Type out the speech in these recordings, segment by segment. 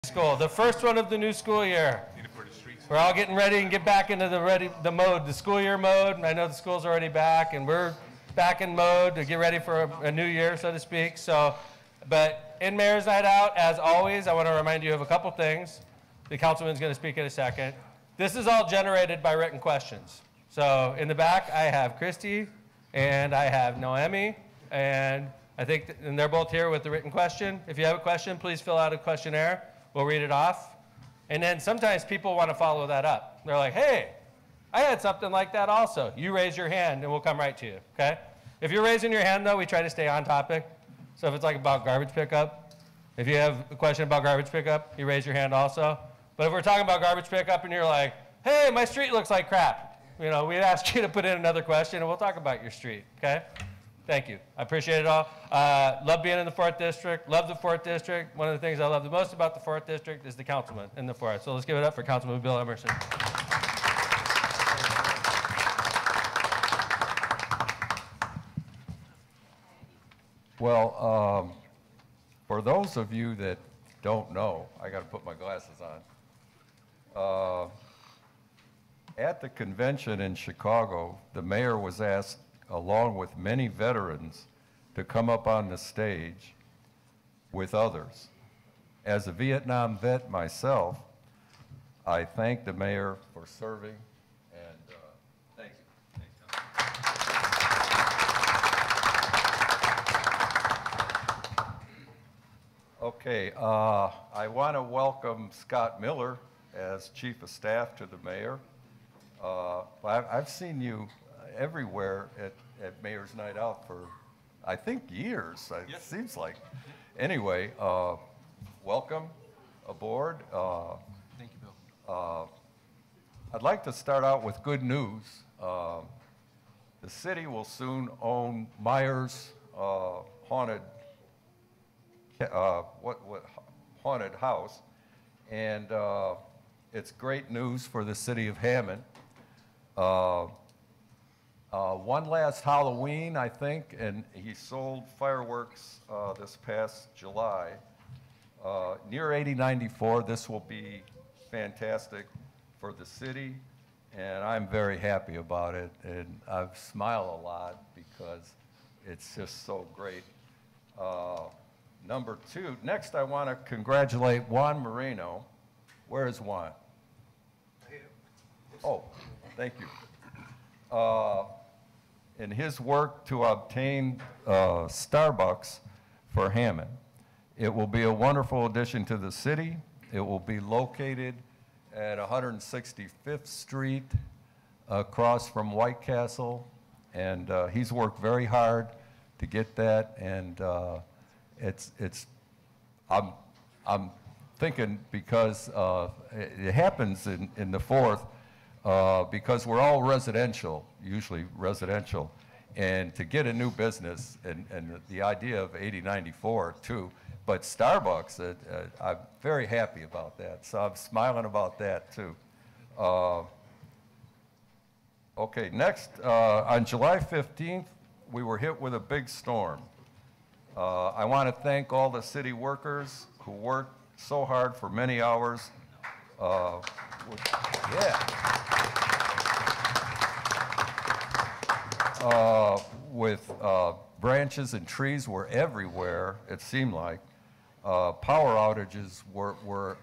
School, the first one of the new school year. We're all getting ready and get back into the school year mode. I know the school's already back, and we're back in mode to get ready for a new year, so to speak. But in Mayor's Night Out, as always, I want to remind you of a couple things. The councilman's going to speak in a second. This is all generated by written questions. So in the back, I have Christy, and I have Noemi, and and they're both here with the written question. If you have a question, please fill out a questionnaire. We'll read it off. And then sometimes people want to follow that up. They're like, hey, I had something like that also. You raise your hand and we'll come right to you, okay? If you're raising your hand though, we try to stay on topic. So if it's like about garbage pickup, if you have a question about garbage pickup, you raise your hand also. But if we're talking about garbage pickup and you're like, hey, my street looks like crap, we'd ask you to put in another question and we'll talk about your street, okay? Thank you. I appreciate it all. Love being in the 4th District. Love the 4th District. One of the things I love the most about the 4th District is the councilman in the 4th. So let's give it up for Councilman Bill Emerson. Well, for those of you that don't know, I got to put my glasses on. At the convention in Chicago, the mayor was asked, along with many veterans, to come up on the stage with others. As a Vietnam vet myself, I thank the mayor for serving, and thank you. Okay, I want to welcome Scott Miller as Chief of Staff to the mayor. I've seen you everywhere at Mayor's Night Out for, I think, years. It seems like. Anyway, welcome aboard. Thank you, Bill. I'd like to start out with good news. The city will soon own Myers haunted haunted house, and it's great news for the city of Hammond. One last Halloween, I think, and he sold fireworks this past July. Near 8094, this will be fantastic for the city, and I'm very happy about it. And I smile a lot because it's just so great. Number two, next I want to congratulate Juan Moreno. Where is Juan? Oh, thank you. In his work to obtain Starbucks for Hammond. It will be a wonderful addition to the city. It will be located at 165th Street across from White Castle, and he's worked very hard to get that, and I'm thinking because it happens in the 4th, because we're all residential, usually residential, and to get a new business, and the idea of 8094 too, but Starbucks, I'm very happy about that, so I'm smiling about that too. Okay, next, on July 15th, we were hit with a big storm. I want to thank all the city workers who worked so hard for many hours. With branches and trees were everywhere, it seemed like. Power outages were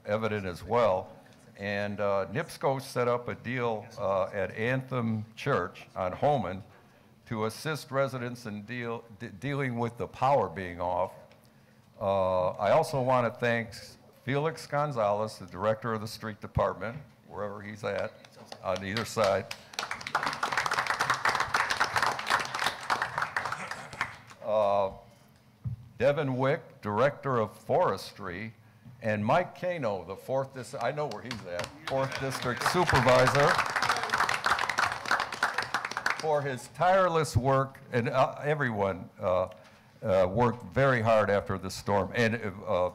evident as well. And NIPSCO set up a deal at Anthem Church on Homan to assist residents in dealing with the power being off. I also want to thank Felix Gonzalez, the director of the street department, wherever he's at, on either side. Devin Wick, director of forestry, and Mike Kano, the 4th District, I know where he's at, 4th District supervisor, for his tireless work, and everyone worked very hard after the storm. And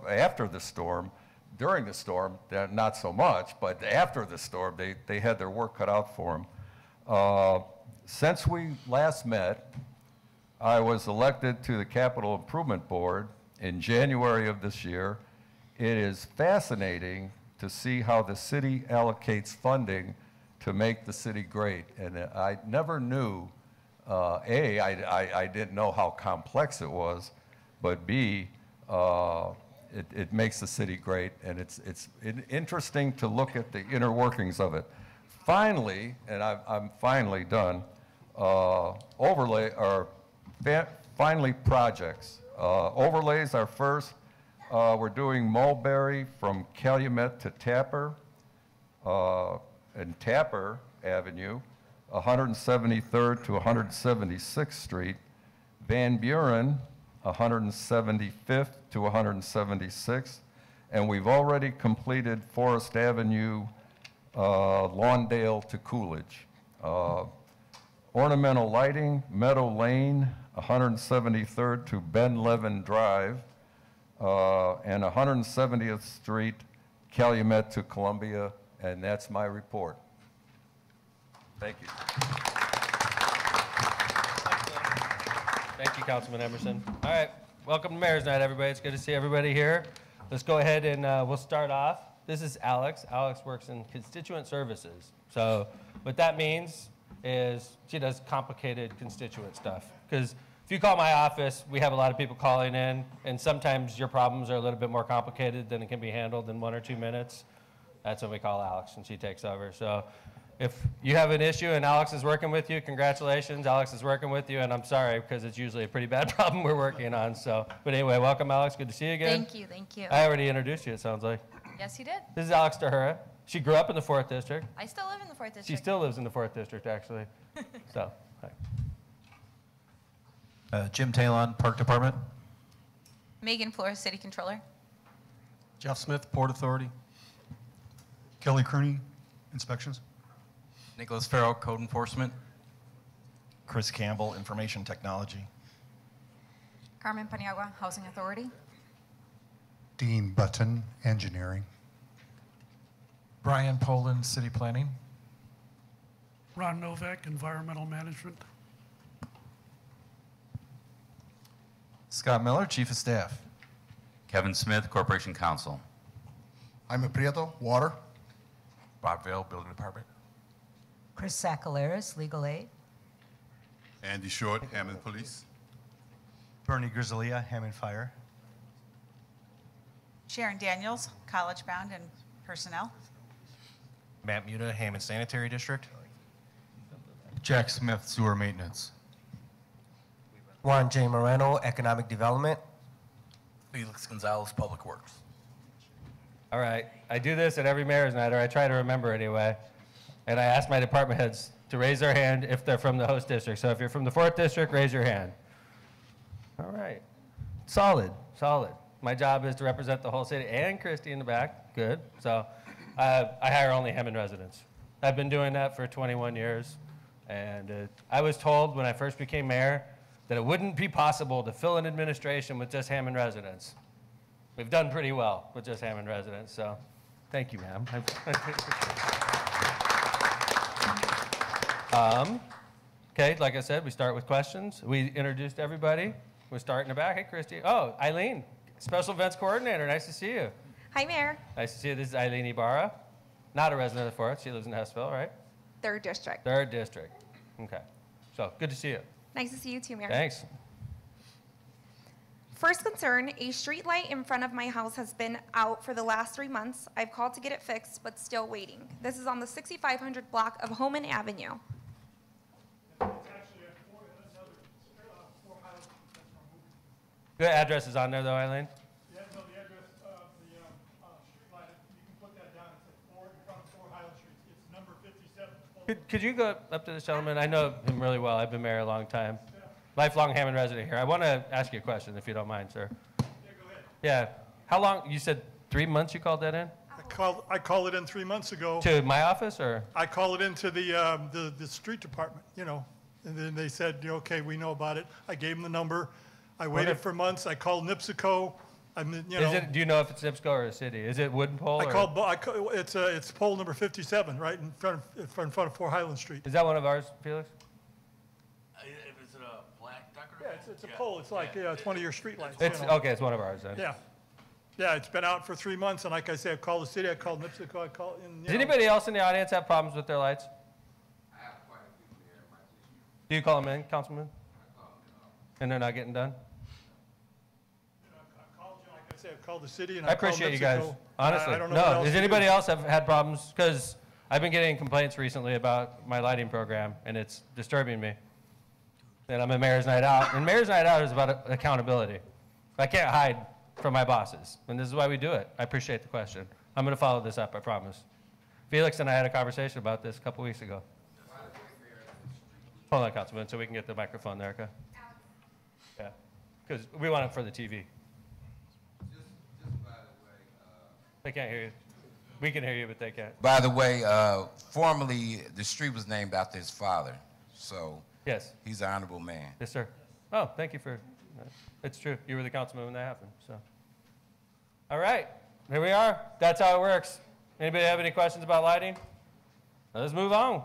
after the storm, during the storm, not so much, but after the storm, they had their work cut out for them. Since we last met, I was elected to the Capital Improvement Board in January of this year, it is fascinating to see how the city allocates funding to make the city great. And I never knew, I didn't know how complex it was, but B, it makes the city great, and it's interesting to look at the inner workings of it. Finally, and I'm finally done, finally projects. Overlays are first. We're doing Mulberry from Calumet to Tapper, and Tapper Avenue, 173rd to 176th Street, Van Buren, 175th to 176th, and we've already completed Forest Avenue, Lawndale to Coolidge. Ornamental lighting, Meadow Lane, 173rd to Ben Levin Drive, and 170th Street, Calumet to Columbia, and that's my report. Thank you. Thank you, Councilman Emerson. All right, welcome to Mayor's Night, everybody. It's good to see everybody here. Let's go ahead and we'll start off. This is Alex. Alex works in constituent services. So what that means is she does complicated constituent stuff. Because if you call my office, we have a lot of people calling in, and sometimes your problems are a little bit more complicated than it can be handled in 1 or 2 minutes. That's when we call Alex, and she takes over. So if you have an issue and Alex is working with you, congratulations, Alex is working with you, and I'm sorry because it's usually a pretty bad problem we're working on. So, but anyway, welcome, Alex. Good to see you again. Thank you, thank you. I already introduced you, it sounds like. Yes, you did. This is Alex Tahura. She grew up in the 4th District. I still live in the 4th District. She still lives in the 4th District, actually. So, hi. Jim Talon, Park Department. Megan Flores, City Controller. Jeff Smith, Port Authority. Kelly Kearney, Inspections. Nicholas Farrell, Code Enforcement. Chris Campbell, Information Technology. Carmen Paniagua, Housing Authority. Dean Button, Engineering. Brian Poland, City Planning. Ron Novak, Environmental Management. Scott Miller, Chief of Staff. Kevin Smith, Corporation Counsel. Jaime Prieto, Water. Bob Vale, Building Department. Chris Sacaleras, Legal Aid. Andy Short, Hammond Police. Bernie Grizzlia, Hammond Fire. Sharon Daniels, College Bound and Personnel. Matt Muta, Hammond Sanitary District. Jack Smith, Sewer Maintenance. Juan J. Moreno, Economic Development. Felix Gonzalez, Public Works. All right, I do this at every Mayor's Night, or I try to remember anyway. And I ask my department heads to raise their hand if they're from the host district. So if you're from the 4th District, raise your hand. All right, solid, solid. My job is to represent the whole city, and Christy in the back, good. So I hire only Hammond residents. I've been doing that for 21 years. And I was told when I first became mayor that it wouldn't be possible to fill an administration with just Hammond residents. We've done pretty well with just Hammond residents, so thank you, ma'am. Okay, like I said, we start with questions. We introduced everybody. We start in the back. Hey, Christy. Oh, Eileen, Special Events Coordinator. Nice to see you. Hi, Mayor. Nice to see you. This is Eileen Ibarra. Not a resident of the 4th. She lives in Hessville, right? 3rd District. 3rd District. Okay. So, good to see you. Nice to see you too, Mayor. Thanks. First concern, a street light in front of my house has been out for the last 3 months. I've called to get it fixed, but still waiting. This is on the 6500 block of Homan Avenue. The address is on there, though, Eileen? Yeah, no, the address of the street light, you can put that down. It's at 4, in front of 4 Highland Street. It's number 57. Could you go up to this gentleman? I know him really well. I've been mayor a long time. Lifelong Hammond resident here. I want to ask you a question, if you don't mind, sir. Yeah, go ahead. Yeah. How long? You said 3 months you called that in? I called it in 3 months ago. To my office, or? I called it into the street department, you know, and then they said, okay, we know about it. I gave them the number. I waited for months. I called NIPSCO. I mean, you know. Do you know if it's NIPSCO or a city? Is it Wooden Pole? It's pole number 57, right in front of 4 Highland Street. Is that one of ours, Felix? Is it a black decorative? Yeah, it's a pole. It's like it's one of your street lights. It's you know. okay. It's one of ours then. Yeah. Yeah, it's been out for 3 months, and like I say, I've called the city, I called NIPSCO, I called. Does anybody else in the audience have problems with their lights? I have quite a few here in my district. Do you call them in, Councilman? I call them in. And they're not getting done? I called you, like I say, I've called the city, and I I called appreciate you guys, NIPSCO. honestly. I don't know what No, else does to anybody do. else have had problems? Because I've been getting complaints recently about my lighting program, and it's disturbing me. And I'm a Mayor's Night Out, and Mayor's Night Out is about accountability. I can't hide from my bosses, and this is why we do it. I appreciate the question. I'm going to follow this up, I promise. Felix and I had a conversation about this a couple weeks ago. Hold on, Councilman, so we can get the microphone there, okay? Yeah, because we want it for the TV. Just by the way, They can't hear you. We can hear you, but they can't. by the way, formerly the street was named after his father, so Yes. he's an honorable man. Yes, sir. Oh, thank you for, it's true. You were the councilman when that happened, so. All right, here we are. That's how it works. Anybody have any questions about lighting? Let's move on.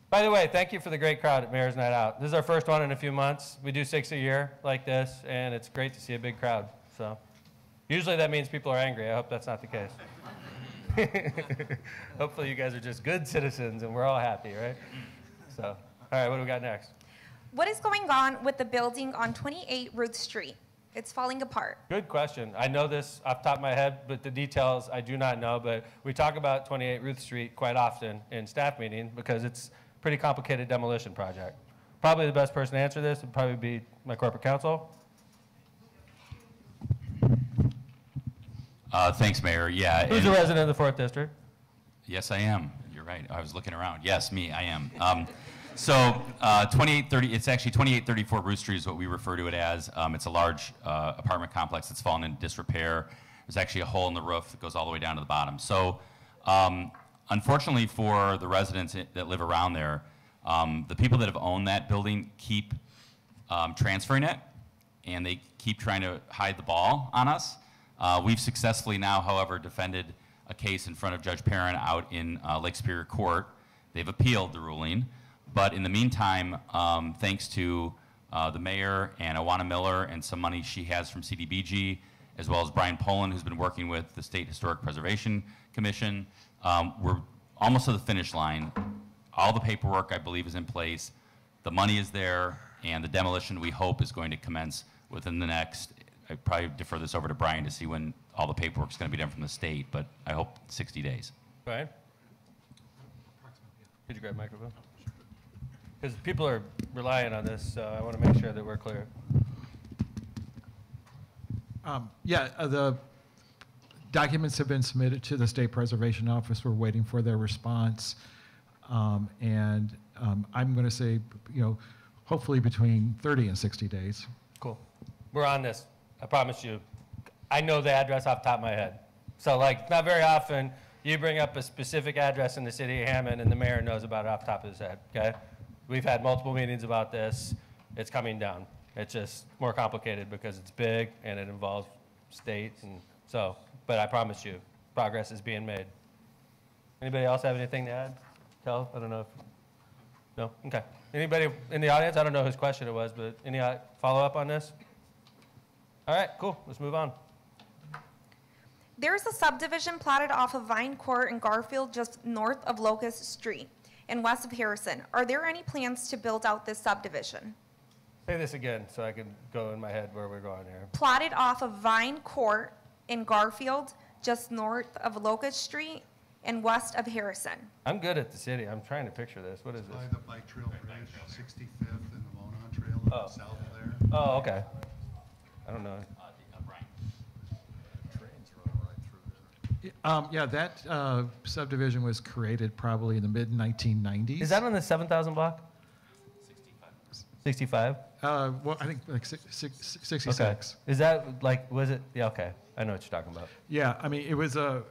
By the way, thank you for the great crowd at Mayor's Night Out. This is our first one in a few months. We do 6 a year like this, and it's great to see a big crowd, so. Usually that means people are angry. I hope that's not the case. Hopefully you guys are just good citizens and we're all happy, right? So, all right, what do we got next? What is going on with the building on 28 Ruth Street? It's falling apart. Good question. I know this off the top of my head, but the details I do not know. But we talk about 28 Ruth Street quite often in staff meeting because it's a pretty complicated demolition project. Probably the best person to answer this would probably be my corporate counsel. Thanks, Mayor. Yeah. Who's a resident of the 4th District? Yes, I am. You're right. I was looking around. Yes, me, I am. So 2830, it's actually 2834 Ruth Street is what we refer to it as. It's a large apartment complex that's fallen into disrepair. There's actually a hole in the roof that goes all the way down to the bottom. So unfortunately for the residents that live around there, the people that have owned that building keep transferring it, and they keep trying to hide the ball on us. We've successfully now, however, defended a case in front of Judge Perrin out in Lake Superior Court. They've appealed the ruling. But in the meantime, thanks to the mayor and Awana Miller and some money she has from CDBG, as well as Brian Poland, who's been working with the State Historic Preservation Commission, we're almost to the finish line. All the paperwork, I believe, is in place. The money is there, and the demolition, we hope, is going to commence within the next, I'd probably defer this over to Brian to see when all the paperwork is going to be done from the state, but I hope 60 days. Brian? Could you grab a microphone? Because people are relying on this, so I want to make sure that we're clear. The documents have been submitted to the State Preservation Office. We're waiting for their response. I'm going to say, hopefully between 30 and 60 days. Cool. We're on this. I promise you. I know the address off the top of my head. So, not very often you bring up a specific address in the city of Hammond and the mayor knows about it off the top of his head, okay? We've had multiple meetings about this. It's coming down. It's just more complicated because it's big and it involves state, and so, but I promise you, progress is being made. Anybody else have anything to add? Kel, I don't know if, no? Okay. Anybody in the audience? I don't know whose question it was, but any follow-up on this? All right, cool. Let's move on. There's a subdivision plotted off of Vine Court in Garfield just north of Locust Street and west of Harrison. Are there any plans to build out this subdivision? Say this again so I can go in my head where we're going here. Plotted off of Vine Court in Garfield just north of Locust Street and west of Harrison. I'm good at the city. I'm trying to picture this. What is this? By the Bike Trail Bridge, 65th and the Monon Trail south of there. Oh, okay. I don't know. That subdivision was created probably in the mid-1990s. Is that on the 7,000 block? 65. Well, I think like 66. Okay. Is that was it? Yeah, okay. I know what you're talking about. Yeah, I mean, it was a...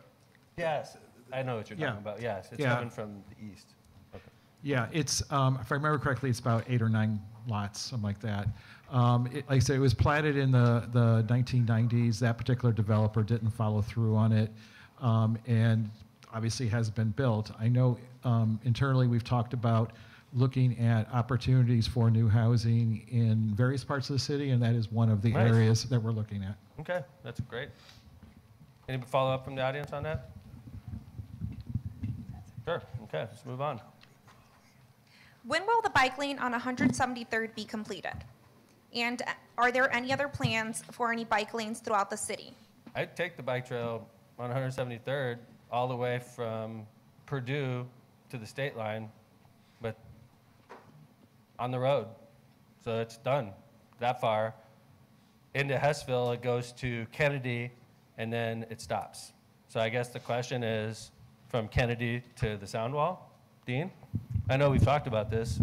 Yes, I know what you're talking about. Yes, it's coming from the east. Okay. Yeah, it's, if I remember correctly, it's about 8 or 9 lots, something like that. Like I said, it was platted in the 1990s. That particular developer didn't follow through on it, and obviously has been built. I know internally we've talked about looking at opportunities for new housing in various parts of the city, and that is one of the Nice. areas that we're looking at. Okay, that's great. Any follow-up from the audience on that? Sure, okay, let's move on. When will the bike lane on 173rd be completed? And are there any other plans for any bike lanes throughout the city? I'd take the bike trail on 173rd all the way from Purdue to the state line, but on the road. So it's done that far. Into Hessville, it goes to Kennedy, and then it stops. So I guess the question is from Kennedy to the Sound Wall. Dean? I know we've talked about this,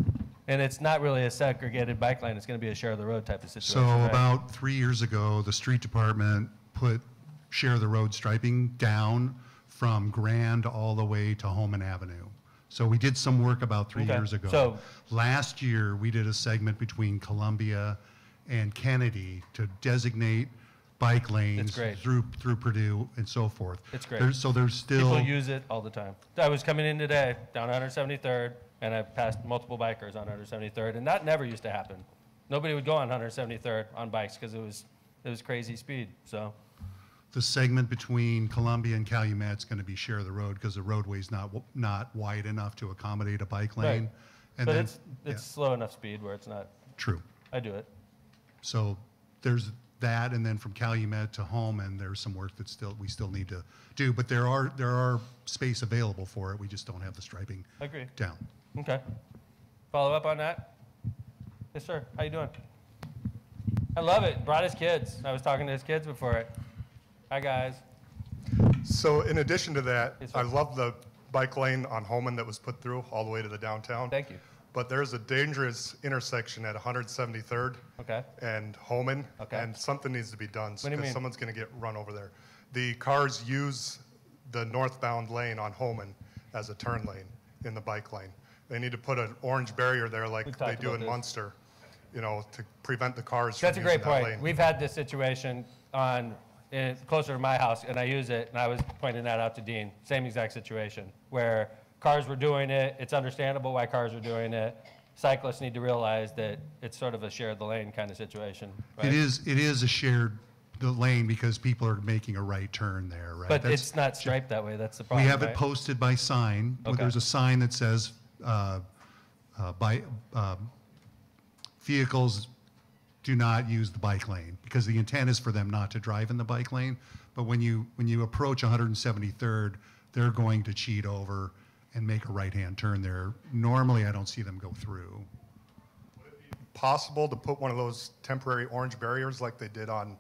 and it's not really a segregated bike lane. It's going to be a share of the road type of situation. So right? about 3 years ago, the street department put share the road striping down from Grand all the way to Holman Avenue. So we did some work about 3 Okay. years ago. So- Last year, we did a segment between Columbia and Kennedy to designate bike lanes great. through Purdue and so forth. It's great. So there's still People use it all the time. I was coming in today down 173rd, and I passed multiple bikers on 173rd, and that never used to happen. Nobody would go on 173rd on bikes because it was crazy speed. So the segment between Columbia and Calumet's going to be share the road because the roadway's not wide enough to accommodate a bike lane. Right. And but then, it's yeah, slow enough speed where it's not. true. I do it. So there's that, and then from Calumet to Holman, there's some work that we still need to do. But there are space available for it. We just don't have the striping I agree. down. Okay. Follow up on that? Yes, sir. How you doing? I love it. Brought his kids. I was talking to his kids before it. Hi, guys. So in addition to that, Yes, sir. I love the bike lane on Holman that was put through all the way to the downtown. Thank you. But there's a dangerous intersection at 173rd Okay. and Holman, Okay. and something needs to be done What do you because mean? someone's going to get run over there. The cars use the northbound lane on Holman as a turn lane in the bike lane. They need to put an orange barrier there like We've they talked do about in this. Munster, to prevent the cars That's a from great using that point. lane. We've had this situation closer to my house, and I use it, and I was pointing that out to Dean. Same exact situation, where cars were doing it. It's understandable why cars are doing it. Cyclists need to realize that it's sort of a share the lane kind of situation. Right? It is a shared lane because people are making a right turn there, right? But it's not striped that way. That's the problem. We have it right? posted by sign. Okay. There's a sign that says vehicles do not use the bike lane because the intent is for them not to drive in the bike lane. But when you approach 173rd, they're going to cheat over and make a right-hand turn there. Normally, I don't see them go through. Possible to put one of those temporary orange barriers like they did on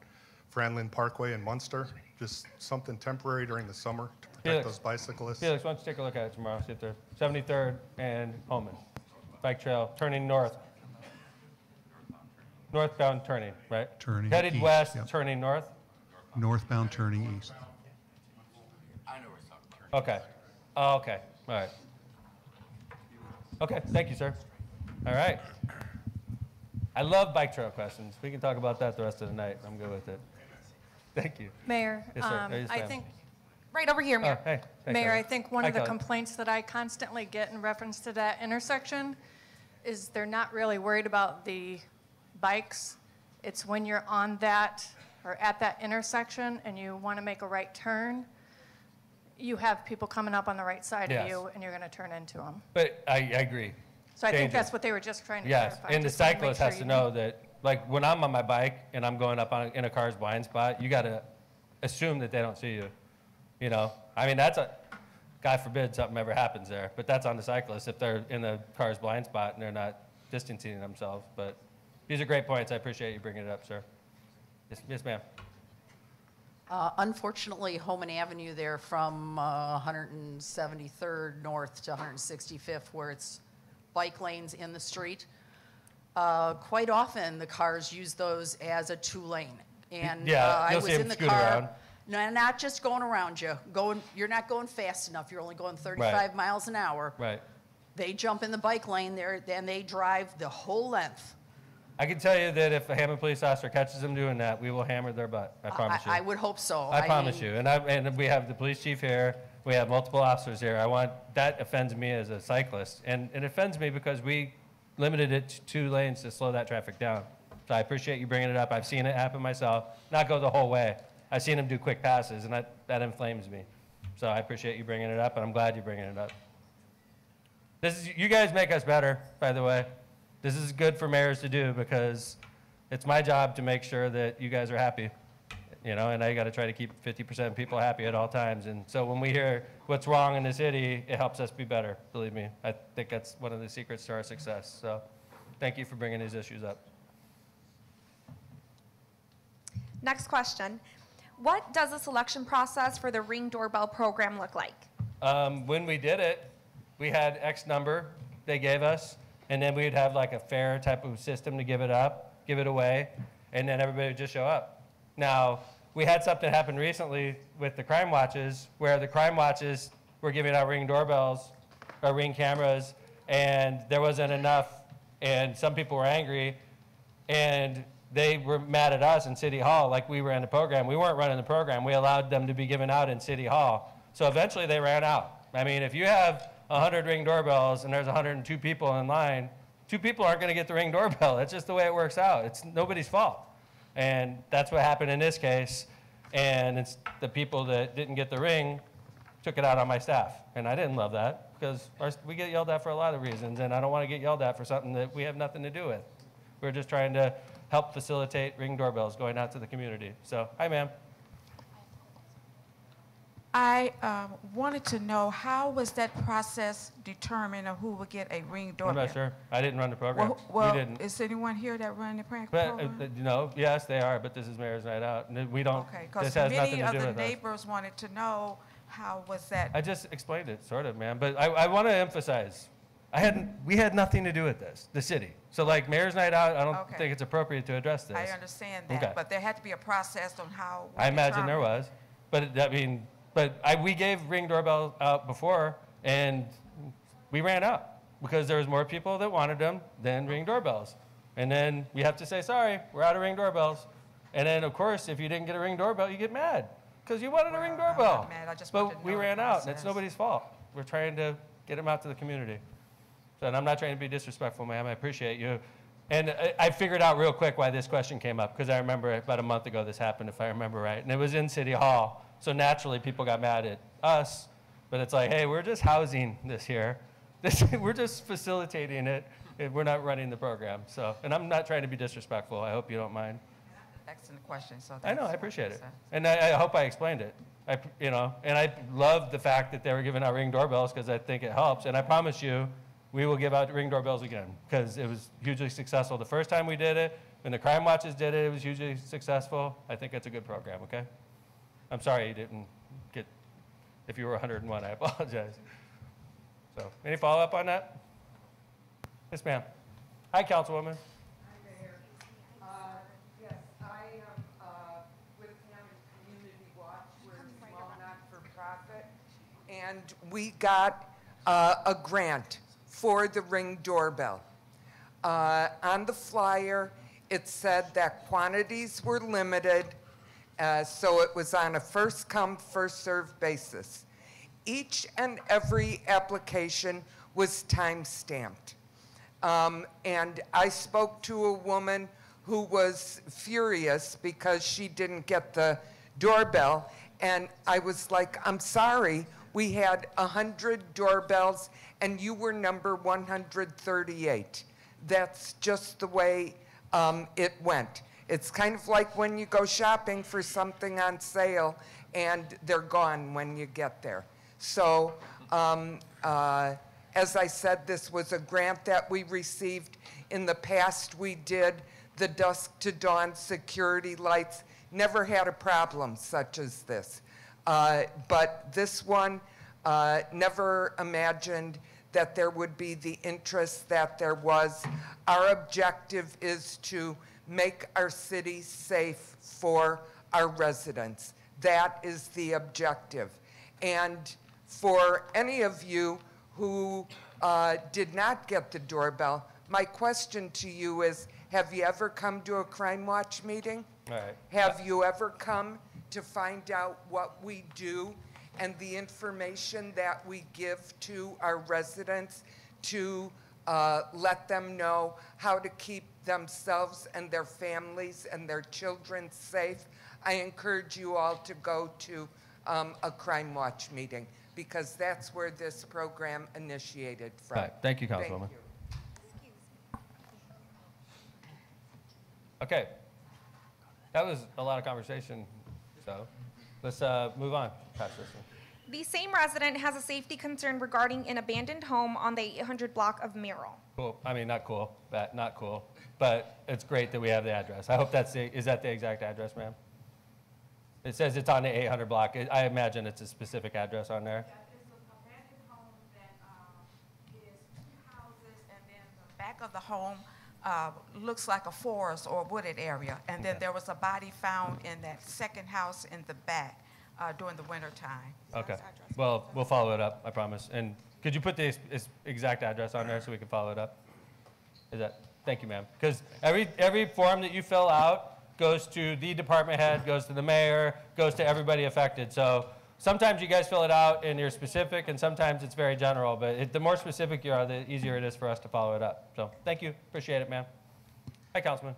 Franlin Parkway in Munster? Just something temporary during the summer to protect Felix. those bicyclists? Felix, why don't you take a look at it tomorrow? See if they're 73rd and Holman. Bike trail turning north. Northbound turning, right? Turning Headed east, west, yep. turning north? Northbound turning east. Okay. Oh, okay. All right. Okay. Thank you, sir. All right. I love bike trail questions. We can talk about that the rest of the night. I'm good with it. Thank you. Mayor, Yes, sir. Yes, I ma'am. think, Right over here, Mayor. Oh, hey. Hey, Mayor, Kelly. I think one Hi, of the Kelly. complaints that I constantly get in reference to that intersection is they're not really worried about the bikes. It's when you're on that or at that intersection and you want to make a right turn, you have people coming up on the right side Yes. of you and you're going to turn into them. But I agree. So I think Dangerous. that's what they were just trying to Yes, clarify. and the Just wanted to make cyclist sure has you to knew. know that, like, when I'm on my bike and I'm going up in a car's blind spot, you got to assume that they don't see you. You know, I mean, God forbid something ever happens there, but that's on the cyclist if they're in the car's blind spot and they're not distancing themselves. But these are great points. I appreciate you bringing it up, sir. Yes, ma'am. Unfortunately, Holman Avenue there from 173rd North to 165th, where it's bike lanes in the street, quite often the cars use those as a two-lane. And Yeah, I you'll was see 'em in the scoot car. around. No, not just going around you. You're not going fast enough. You're only going 35 miles an hour. Right. They jump in the bike lane there, and they drive the whole length I can tell you that if a Hammond police officer catches them doing that, we will hammer their butt. I promise you. I would hope so. I promise you. And we have the police chief here. We have multiple officers here. That offends me as a cyclist. And it offends me because we limited it to 2 lanes to slow that traffic down. So I appreciate you bringing it up. I've seen it happen myself. Not go the whole way. I've seen them do quick passes, and that inflames me. So I appreciate you bringing it up, and I'm glad you're bringing it up. You guys make us better, by the way. This is good for mayors to do because it's my job to make sure that you guys are happy, and I got to try to keep 50% of people happy at all times. And so when we hear what's wrong in the city, it helps us be better, believe me. I think that's one of the secrets to our success. So thank you for bringing these issues up. Next question. What does the selection process for the Ring doorbell program look like? When we did it, we had X number they gave us, and then we'd have like a fair type of system to give it away, and then everybody would just show up. Now, we had something happen recently with the crime watches, where the crime watches were giving out Ring doorbells or Ring cameras, and there wasn't enough, and some people were angry, and they were mad at us in City Hall like we ran the program. We weren't running the program. We allowed them to be given out in City Hall. So eventually they ran out. I mean, if you have 100 Ring doorbells and there's 102 people in line, 2 people aren't going to get the Ring doorbell. That's just the way it works out. It's nobody's fault. And that's what happened in this case. And it's the people that didn't get the Ring took it out on my staff. And I didn't love that because we get yelled at for a lot of reasons. And I don't want to get yelled at for something that we have nothing to do with. We're just trying to help facilitate Ring doorbells going out to the community. So, hi, ma'am. I wanted to know, how was that process determined of who would get a Ring doorbell? I'm not sure. I didn't run the program. Well, you didn't. Is anyone here that run the program? But, yes, they are, but this is Mayor's Night Out. And we don't, Okay, this because has nothing many to of do the with us. neighbors wanted to know, how was that? I just explained it, sort of, ma'am. But I want to emphasize, we had nothing to do with this, the city. So like Mayor's Night Out, I don't think it's appropriate to address this. I understand that, but there had to be a process on how. I imagine there was. But we gave Ring doorbell out before, and we ran out because there was more people that wanted them than Ring doorbells. And then we have to say, sorry, we're out of Ring doorbells. And then, of course, if you didn't get a Ring doorbell, you get mad because you wanted a Ring doorbell. I'm not mad. I just But we ran out, and it's nobody's fault. We're trying to get them out to the community. So, and I'm not trying to be disrespectful, ma'am. I appreciate you. And I figured out real quick why this question came up, because I remember about a month ago this happened, if I remember right. And it was in City Hall. So naturally, people got mad at us. But it's like, hey, we're just housing this here. We're just facilitating it. We're not running the program. So, and I'm not trying to be disrespectful. I hope you don't mind. Excellent question. So I know, I appreciate it. And I hope I explained it. And I love the fact that they were giving out Ring doorbells because I think it helps. And I promise you, we will give out Ring doorbells again because it was hugely successful. The first time we did it, when the crime watches did it, it was hugely successful. I think it's a good program, okay? I'm sorry you didn't get, if you were 101, I apologize. So, any follow-up on that? Yes, ma'am. Hi, Councilwoman. Yes, I am with Hammond Community Watch. We're a small not-for-profit, and we got a grant for the Ring doorbell. On the flyer, it said that quantities were limited, so it was on a first-come, first-served basis. Each and every application was time-stamped. And I spoke to a woman who was furious because she didn't get the doorbell, and I was like, I'm sorry, we had 100 doorbells, and you were number 138. That's just the way it went. It's kind of like when you go shopping for something on sale, and they're gone when you get there. So, as I said, this was a grant that we received. In the past, we did the dusk to dawn security lights. Never had a problem such as this. But this one, never imagined that there would be the interest that there was. Our objective is to make our city safe for our residents. That is the objective. And for any of you who did not get the doorbell, my question to you is, Have you ever come to a Crime Watch meeting? All right. Have you ever come to find out what we do and the information that we give to our residents to let them know how to keep themselves and their families and their children safe? I encourage you all to go to a Crime Watch meeting because that's where this program initiated from. All right. Thank you, Councilwoman. Okay. That was a lot of conversation, so let's move on past this one. The same resident has a safety concern regarding an abandoned home on the 800 block of Merrill. Cool. I mean, not cool, but not cool. But it's great that we have the address. I hope is that the exact address, ma'am? It says it's on the 800 block. I imagine it's a specific address on there. Back of the home looks like a forest or wooded area. And then there was a body found in that second house in the back during the winter time. Okay. Well, we'll follow it up, I promise. And could you put the exact address on there so we can follow it up? Thank you, ma'am. Because every form that you fill out goes to the department head, goes to the mayor, goes to everybody affected. So sometimes you guys fill it out and you're specific, and sometimes it's very general. But the more specific you are, the easier it is for us to follow it up. So thank you. Appreciate it, ma'am. Hi, Councilman.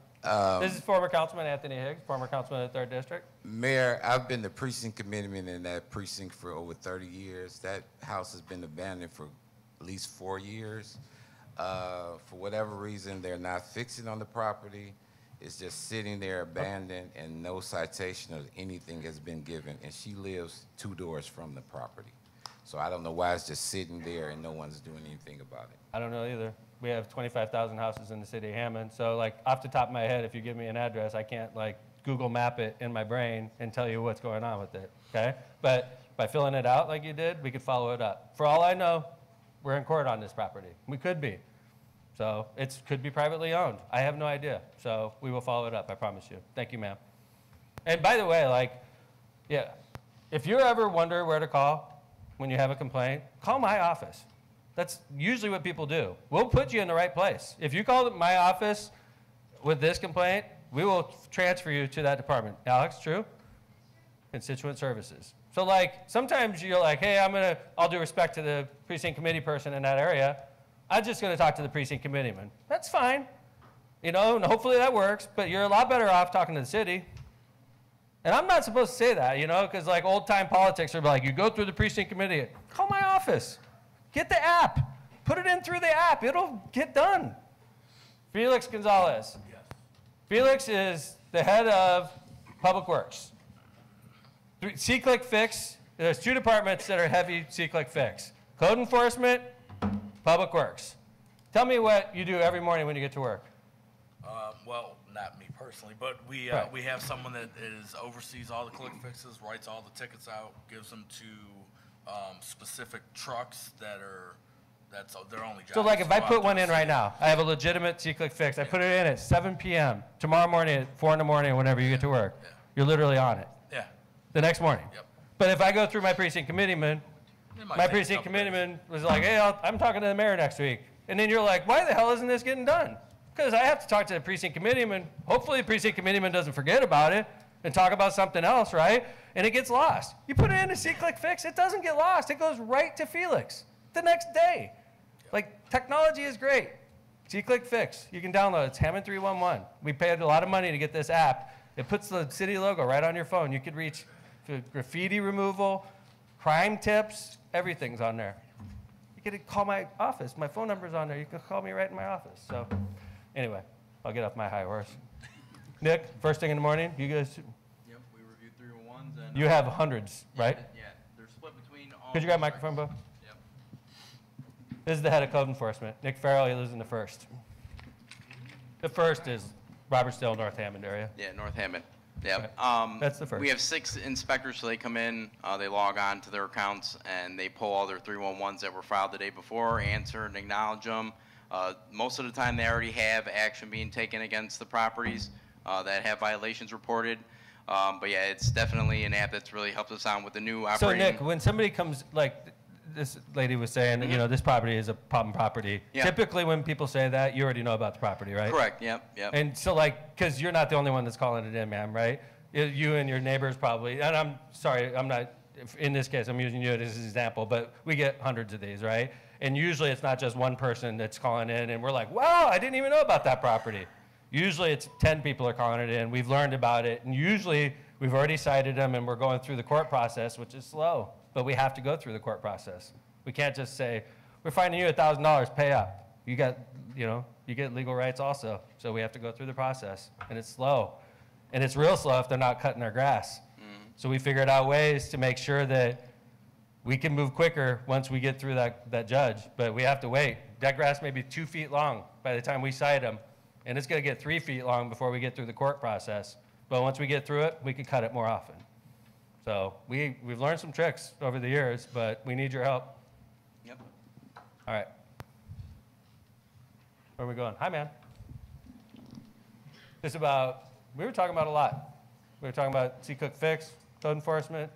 This is former Councilman Anthony Higgs, former Councilman of the 3rd District. Mayor, I've been the precinct committeeman in that precinct for over 30 years. That house has been abandoned for at least 4 years. For whatever reason, they're not fixing on the property. It's just sitting there abandoned, and no citation of anything has been given. And she lives 2 doors from the property. So I don't know why it's just sitting there and no one's doing anything about it. I don't know either. We have 25,000 houses in the city of Hammond. So like off the top of my head, if you give me an address, I can't like Google map it in my brain and tell you what's going on with it, okay? But by filling it out like you did, we could follow it up. For all I know, we're in court on this property. We could be. So it could be privately owned. I have no idea. So we will follow it up, I promise you. Thank you, ma'am. And by the way, yeah, if you ever wonder where to call when you have a complaint, call my office. That's usually what people do. We'll put you in the right place. If you call my office with this complaint, we will transfer you to that department. Alex, true? Constituent services. So sometimes you're like, hey, I'll do respect to the precinct committee person in that area. I'm just going to talk to the precinct committeeman. That's fine. And hopefully that works, but you're a lot better off talking to the city. And I'm not supposed to say that, because old-time politics are like, you go through the precinct committee, call my office. Get the app. Put it in through the app. It'll get done. Felix Gonzalez. Yes. Felix is the head of Public Works. C-Click Fix, there's 2 departments that are heavy C-Click Fix. Code enforcement, Public Works. Tell me what you do every morning when you get to work. Well, not me personally, but we have someone that oversees all the click fixes, writes all the tickets out, gives them to specific trucks that's their only job. So if I put one in right now, I have a legitimate C-Click Fix. I put it in at 7 p.m. tomorrow morning at 4 in the morning, whenever you get to work. Yeah. You're literally on it. Yeah. The next morning. Yep. But if I go through my precinct committeeman, my precinct committeeman was like, hey, I'm talking to the mayor next week. And then you're like, why the hell isn't this getting done? Because I have to talk to the precinct committeeman. Hopefully the precinct committeeman doesn't forget about it and talk about something else, right? And it gets lost. You put it in a C-Click Fix, it doesn't get lost. It goes right to Felix the next day. Technology is great. C-Click Fix, you can download it. It's Hammond 311. We paid a lot of money to get this app. It puts the city logo right on your phone. You could reach graffiti removal, crime tips, everything's on there. You could call my office. My phone number's on there. You can call me right in my office. So anyway, I'll get off my high horse. Nick, first thing in the morning, you guys? Yep, we reviewed 301s. And you have hundreds, right? Yeah, they're split between all. Could you grab a microphone, Bo? Yep. This is the head of code enforcement. Nick Farrell, he lives in the 1st. The 1st is Robertsdale, North Hammond area. Yeah, North Hammond. Yep. That's the 1st. We have 6 inspectors, so they come in, they log on to their accounts, and they pull all their 311s that were filed the day before, answer and acknowledge them. Most of the time, they already have action being taken against the properties that have violations reported. But yeah, it's definitely an app that's really helped us out with the new operating. So Nick, when somebody comes, this lady was saying, you know, this property is a problem property. Yeah. Typically, when people say that, you already know about the property, right? Correct, yep. And so, like, because you're not the only one that's calling it in, ma'am, right? You and your neighbors probably, and I'm sorry, I'm not, in this case, I'm using you as an example, but we get hundreds of these, right? And usually it's not just one person that's calling in, and we're like, wow, I didn't even know about that property. Usually it's 10 people are calling it in, we've learned about it, and usually we've already cited them and we're going through the court process, which is slow, but we have to go through the court process. We can't just say, we're finding you $1,000, pay up. You got, you know, you get legal rights also, so we have to go through the process, and it's slow. And it's real slow if they're not cutting their grass. So we figured out ways to make sure that we can move quicker once we get through that judge, but we have to wait. That grass may be 2 feet long by the time we cite them, and it's gonna get 3 feet long before we get through the court process. But once we get through it, we can cut it more often. So we've learned some tricks over the years, but we need your help. Yep. All right. Where are we going? Hi, man. This about, we were talking about a lot. We were talking about Seacook Fix, code enforcement.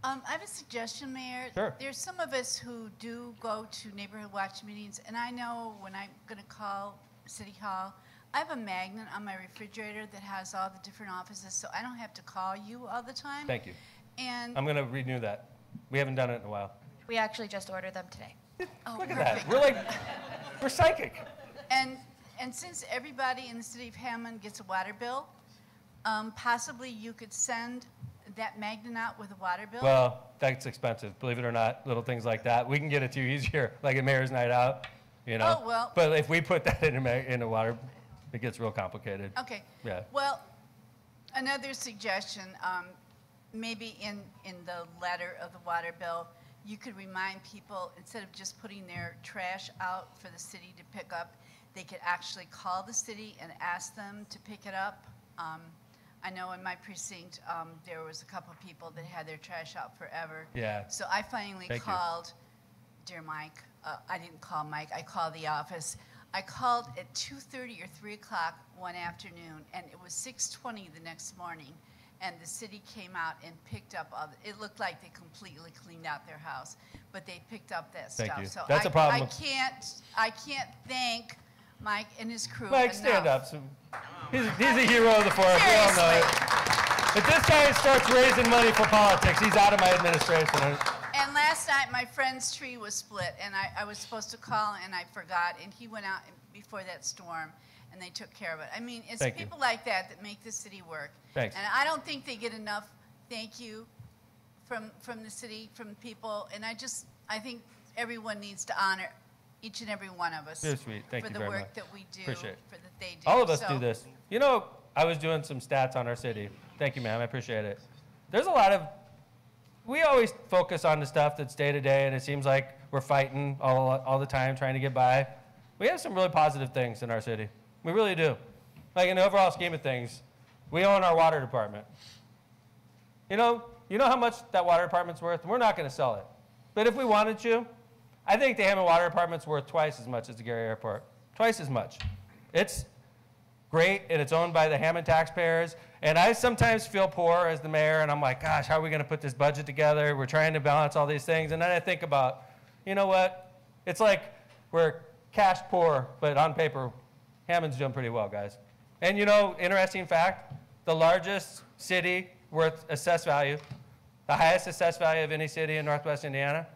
I have a suggestion, Mayor. Sure. There's some of us who do go to neighborhood watch meetings, and I know when I'm going to call City Hall, I have a magnet on my refrigerator that has all the different offices, so I don't have to call you all the time. Thank you. And I'm going to renew that. We haven't done it in a while. We actually just ordered them today. Look at that. We're psychic. And since everybody in the city of Hammond gets a water bill, possibly you could send that magnet out with a water bill. Well, that's expensive, believe it or not, little things like that. We can get it to you easier, like a mayor's night out, you know. Oh, well. But if we put that in a water, it gets real complicated. Okay. Yeah. Well, another suggestion, maybe in the letter of the water bill, you could remind people, instead of just putting their trash out for the city to pick up, they could actually call the city and ask them to pick it up. I know in my precinct, there was a couple of people that had their trash out forever. Yeah. So I finally called, dear Mike, I didn't call Mike, I called the office. I called at 2:30 or 3 o'clock one afternoon, and it was 6:20 the next morning, and the city came out and picked up all the, it looked like they completely cleaned out their house, but they picked up that Thank stuff. you. So That's a problem. I can't thank Mike and his crew Mike, enough. stand up. He's a hero of the forest. We all know it. If this guy starts raising money for politics, he's out of my administration. And last night, my friend's tree was split, and I was supposed to call, and I forgot, and he went out before that storm, and they took care of it. I mean, it's Thank you. people like that that make the city work. Thanks. And I don't think they get enough thank you from the city, from people, and I think everyone needs to honor each and every one of us You're sweet. Thank for you the very work much. that we do, Appreciate it. that they do. All of us So- do this. You know, I was doing some stats on our city. Thank you, ma'am. I appreciate it. There's a lot of, we always focus on the stuff that's day to day, and it seems like we're fighting all the time trying to get by. We have some really positive things in our city. We really do. Like in the overall scheme of things, we own our water department. You know how much that water department's worth? We're not going to sell it. But if we wanted to, I think the Hammond Water Department's worth twice as much as the Gary Airport. Twice as much. It's great, and it's owned by the Hammond taxpayers. And I sometimes feel poor as the mayor, and I'm like, gosh, how are we going to put this budget together? We're trying to balance all these things. And then I think about, you know what? It's like we're cash poor, but on paper, Hammond's doing pretty well, guys. And you know, interesting fact, the largest city worth assessed value, the highest assessed value of any city in Northwest Indiana,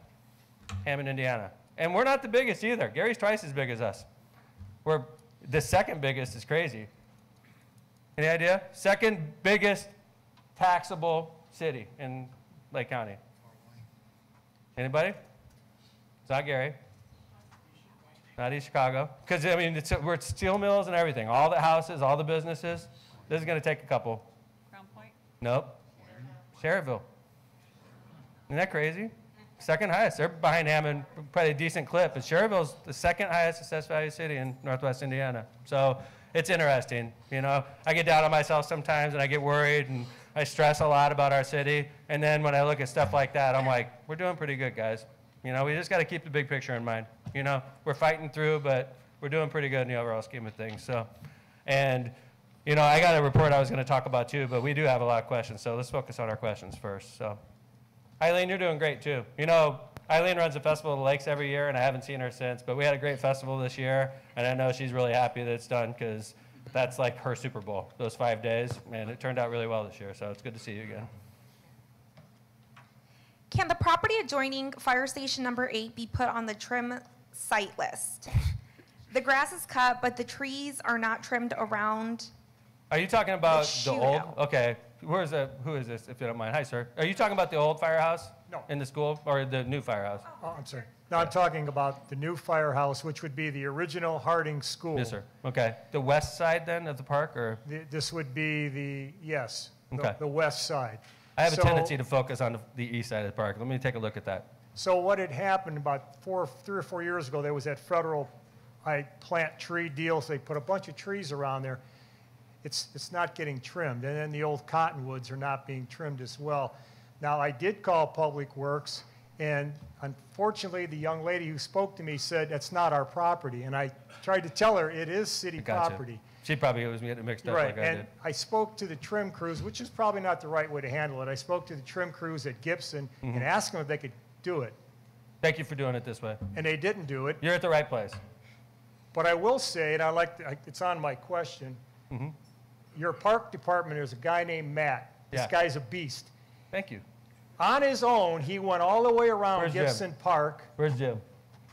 Hammond, Indiana. And we're not the biggest either. Gary's twice as big as us. We're the second biggest is crazy. Any idea? Second biggest taxable city in Lake County. Anybody? It's not Gary. Not East Chicago. Because, I mean, we're at steel mills and everything. All the houses, all the businesses. This is going to take a couple. Crown Point? Nope. Sherrville. Isn't that crazy? Second highest. They're behind Hammond probably a decent clip, but Sherrville's the second highest assessed value city in Northwest Indiana. So it's interesting. You know, I get down on myself sometimes and I get worried and I stress a lot about our city. And then when I look at stuff like that, I'm like, we're doing pretty good, guys. You know, we just got to keep the big picture in mind. You know, we're fighting through, but we're doing pretty good in the overall scheme of things. So, and, you know, I got a report I was going to talk about too, but we do have a lot of questions. So let's focus on our questions first. So, Eileen, you're doing great too. You know, Eileen runs the Festival of the Lakes every year, and I haven't seen her since. But we had a great festival this year, and I know she's really happy that it's done because that's like her Super Bowl, those 5 days. Man, it turned out really well this year, so it's good to see you again. Can the property adjoining Fire Station number 8 be put on the trim site list? The grass is cut, but the trees are not trimmed around. Are you talking about the old? shootout. Okay, who is this, if you don't mind? Hi, sir. Are you talking about the old firehouse? No. In the school, or the new firehouse? Oh, I'm sorry. No, I'm talking about the new firehouse, which would be the original Harding School. Yes, sir. Okay. The west side then of the park, or? This would be yes, Okay. the west side. I have a So- tendency to focus on the east side of the park. Let me take a look at that. So what had happened about 3 or 4 years ago, there was that federal plant tree deal, so they put a bunch of trees around there. It's not getting trimmed, and then the old cottonwoods are not being trimmed as well. Now, I did call Public Works, and unfortunately, the young lady who spoke to me said, that's not our property, and I tried to tell her it is city Gotcha. property. She probably was getting it mixed up Right, like I and did. I spoke to the trim crews, which is probably not the right way to handle it. I spoke to the trim crews at Gibson Mhm. and asked them if they could do it, Thank you for doing it this way. and they didn't do it. You're at the right place. But I will say, and it's on my question, Mm-hmm. your park department, there's a guy named Matt. This Yeah. guy's a beast. Thank you. On his own, he went all the way around Where's Jim? Gibson Park. Where's Jim?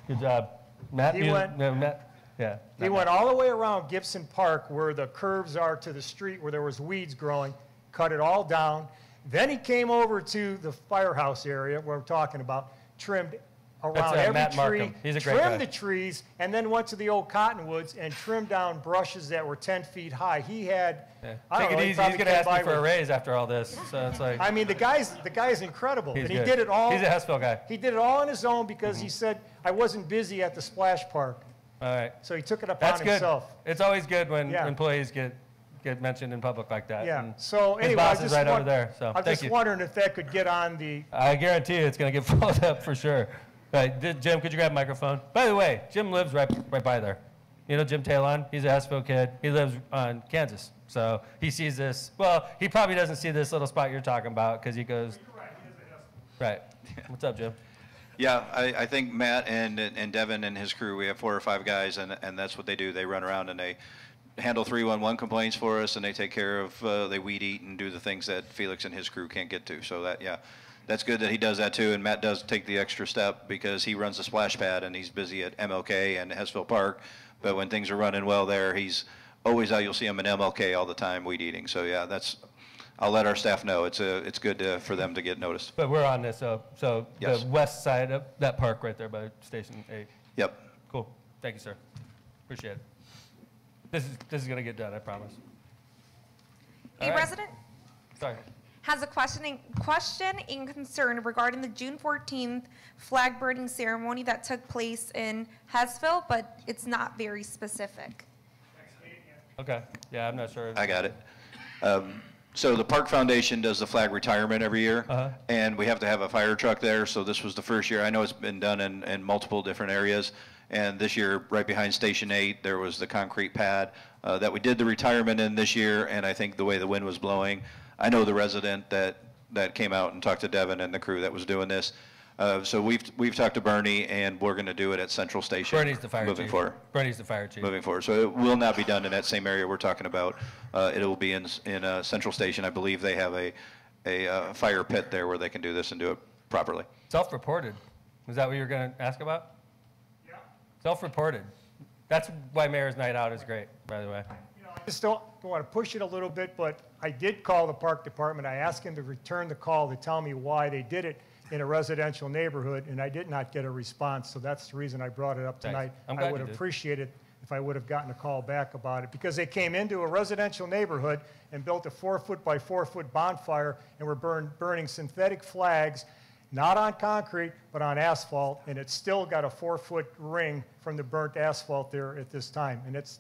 Good job. Matt? He went- no, Matt? Yeah. He went all the way around Gibson Park where the curves are to the street where there was weeds growing, cut it all down. Then he came over to the firehouse area where we're talking about, trimmed around That's, every Matt tree, Markham. He's a great trimmed guy. the trees, and then went to the old cottonwoods and trimmed down brushes that were 10 feet high. He had, Yeah. I don't Take know, it he easy. probably He's going to came ask me by for a with- raise after all this. So it's like, I mean, the guy's incredible, He's and he good. did it all. He's a Hessville guy. He did it all on his own because he said, I wasn't busy at the splash park. all right. So he took it upon That's good. himself. It's always good when Yeah. employees get mentioned in public like that. Yeah. And So his anyway, boss is right over there. So I'm thank just you. wondering if that could get on the. I guarantee you it's going to get followed up for sure. Jim, could you grab a microphone? By the way, Jim lives right by there. You know Jim Talon? He's a Hessville kid. He lives on Kansas. So he sees this. Well, he probably doesn't see this little spot you're talking about because he goes. Right. What's up, Jim? Yeah, I think Matt and Devin and his crew, we have 4 or 5 guys, and that's what they do. They run around and they handle 311 complaints for us, and they take care of, they weed eat and do the things that Felix and his crew can't get to. So that, yeah, that's good that he does that too. And Matt does take the extra step because he runs the splash pad and he's busy at MLK and Hessville Park. But when things are running well there, he's always out. You'll see him in MLK all the time weed eating. So yeah, I'll let our staff know. It's good for them to get noticed. But we're on this, so Yes. the west side of that park right there by Station 8. Yep. Cool. Thank you, sir. Appreciate it. This is going to get done, I promise. A All right. resident Sorry. has a question and concern regarding the June 14th flag burning ceremony that took place in Hessville, but it's not very specific. Okay. Yeah, I'm not sure. I got it. So the Park Foundation does the flag retirement every year, and we have to have a fire truck there. So this was the first year. I know it's been done in multiple different areas. And this year, right behind Station 8, there was the concrete pad that we did the retirement in this year. And I think the way the wind was blowing, I know the resident that came out and talked to Devin and the crew that was doing this. So we've talked to Bernie, and we're going to do it at Central Station. Bernie's the fire moving chief. forward. Bernie's the fire chief. Moving forward. So it will not be done in that same area we're talking about. It will be in Central Station. I believe they have a fire pit there where they can do this and do it properly. Self-reported. Is that what you're going to ask about? Yeah. Self-reported. That's why Mayor's Night Out is great, by the way. I just don't want to push it a little bit, but I did call the park department. I asked him to return the call to tell me why they did it in a residential neighborhood, and I did not get a response. So that's the reason I brought it up Thanks. tonight. I'm I glad would you did. appreciate it if I would have gotten a call back about it, because they came into a residential neighborhood and built a 4-foot by 4-foot bonfire and were burning synthetic flags, not on concrete, but on asphalt, and it's still got a 4-foot ring from the burnt asphalt there at this time. And it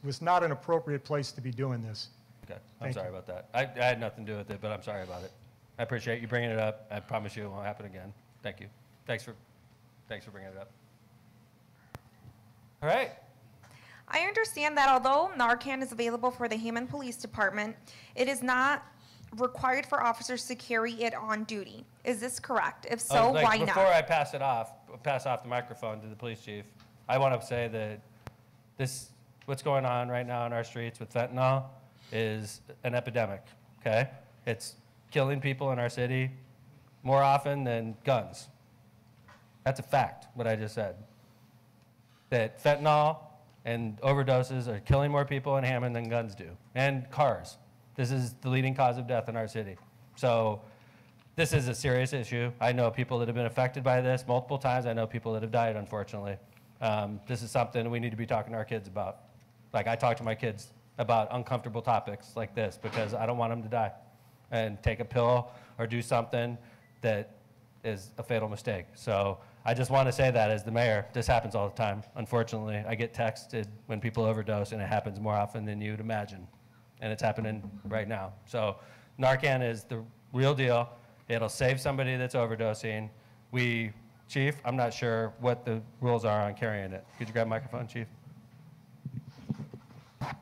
was not an appropriate place to be doing this. Okay. I'm Thank sorry you. about that. I had nothing to do with it, but I'm sorry about it. I appreciate you bringing it up. I promise you it won't happen again. Thank you. Thanks for bringing it up. All right. I understand that although Narcan is available for the Hammond Police Department, it is not required for officers to carry it on duty. Is this correct? If so, Like, why not? Before I pass off the microphone to the police chief, I want to say that what's going on right now in our streets with fentanyl is an epidemic, okay? It's killing people in our city more often than guns. That's a fact, what I just said. That fentanyl and overdoses are killing more people in Hammond than guns do, and cars. This is the leading cause of death in our city. So this is a serious issue. I know people that have been affected by this multiple times. I know people that have died, unfortunately. This is something we need to be talking to our kids about. Like, I talk to my kids about uncomfortable topics like this because I don't want them to die and take a pill or do something that is a fatal mistake. So I just want to say that as the mayor, this happens all the time. Unfortunately, I get texted when people overdose, and it happens more often than you'd imagine. And it's happening right now. So Narcan is the real deal. It'll save somebody that's overdosing. Chief, I'm not sure what the rules are on carrying it. Could you grab a microphone, Chief? I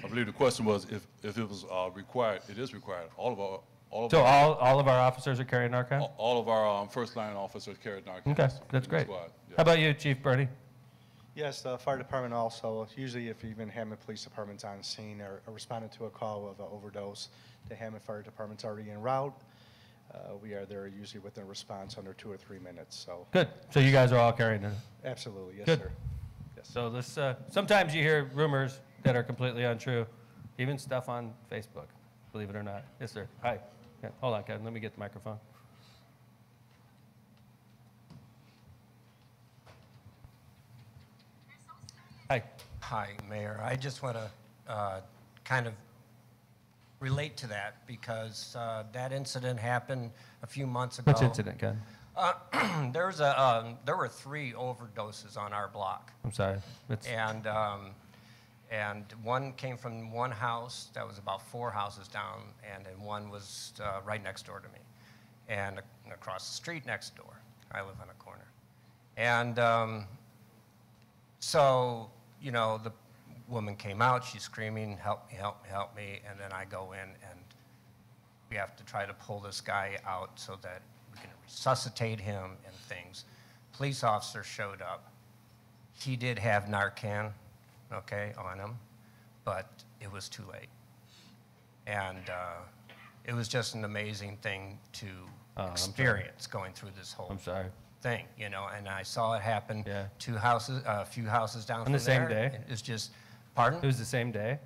believe the question was if it was required. It is required. All of our officers are carrying Narcan? All of our first line officers carry Narcan. Okay, that's great. Squad, yeah. How about you, Chief Bernie? Yes, the fire department also, usually if even Hammond Police Department's on scene or responded to a call of an overdose, the Hammond Fire Department's already en route. We are there usually within a response under 2 or 3 minutes. So Good. So you guys are all carrying it? Absolutely, yes, Good. sir. Yes. So this, sometimes you hear rumors that are completely untrue, even stuff on Facebook, believe it or not. Yes, sir. Hi. Yeah, hold on, Kevin. Let me get the microphone. Hi. Hi, Mayor. I just want to kind of relate to that because that incident happened a few months ago. Which incident, Ken? There were 3 overdoses on our block. I'm sorry. And one came from one house that was about 4 houses down, and then one was right next door to me, and across the street next door. I live on a corner. And so, you know, the woman came out, she's screaming, help me, help me, help me, and then I go in and we have to try to pull this guy out so that we can resuscitate him and things. Police officer showed up. He did have Narcan, okay, on him, but it was too late. And it was just an amazing thing to experience going through this whole thing, you know, and I saw it happen 2 houses, a few houses down On from the same there. day? It's just, pardon? It was the same day?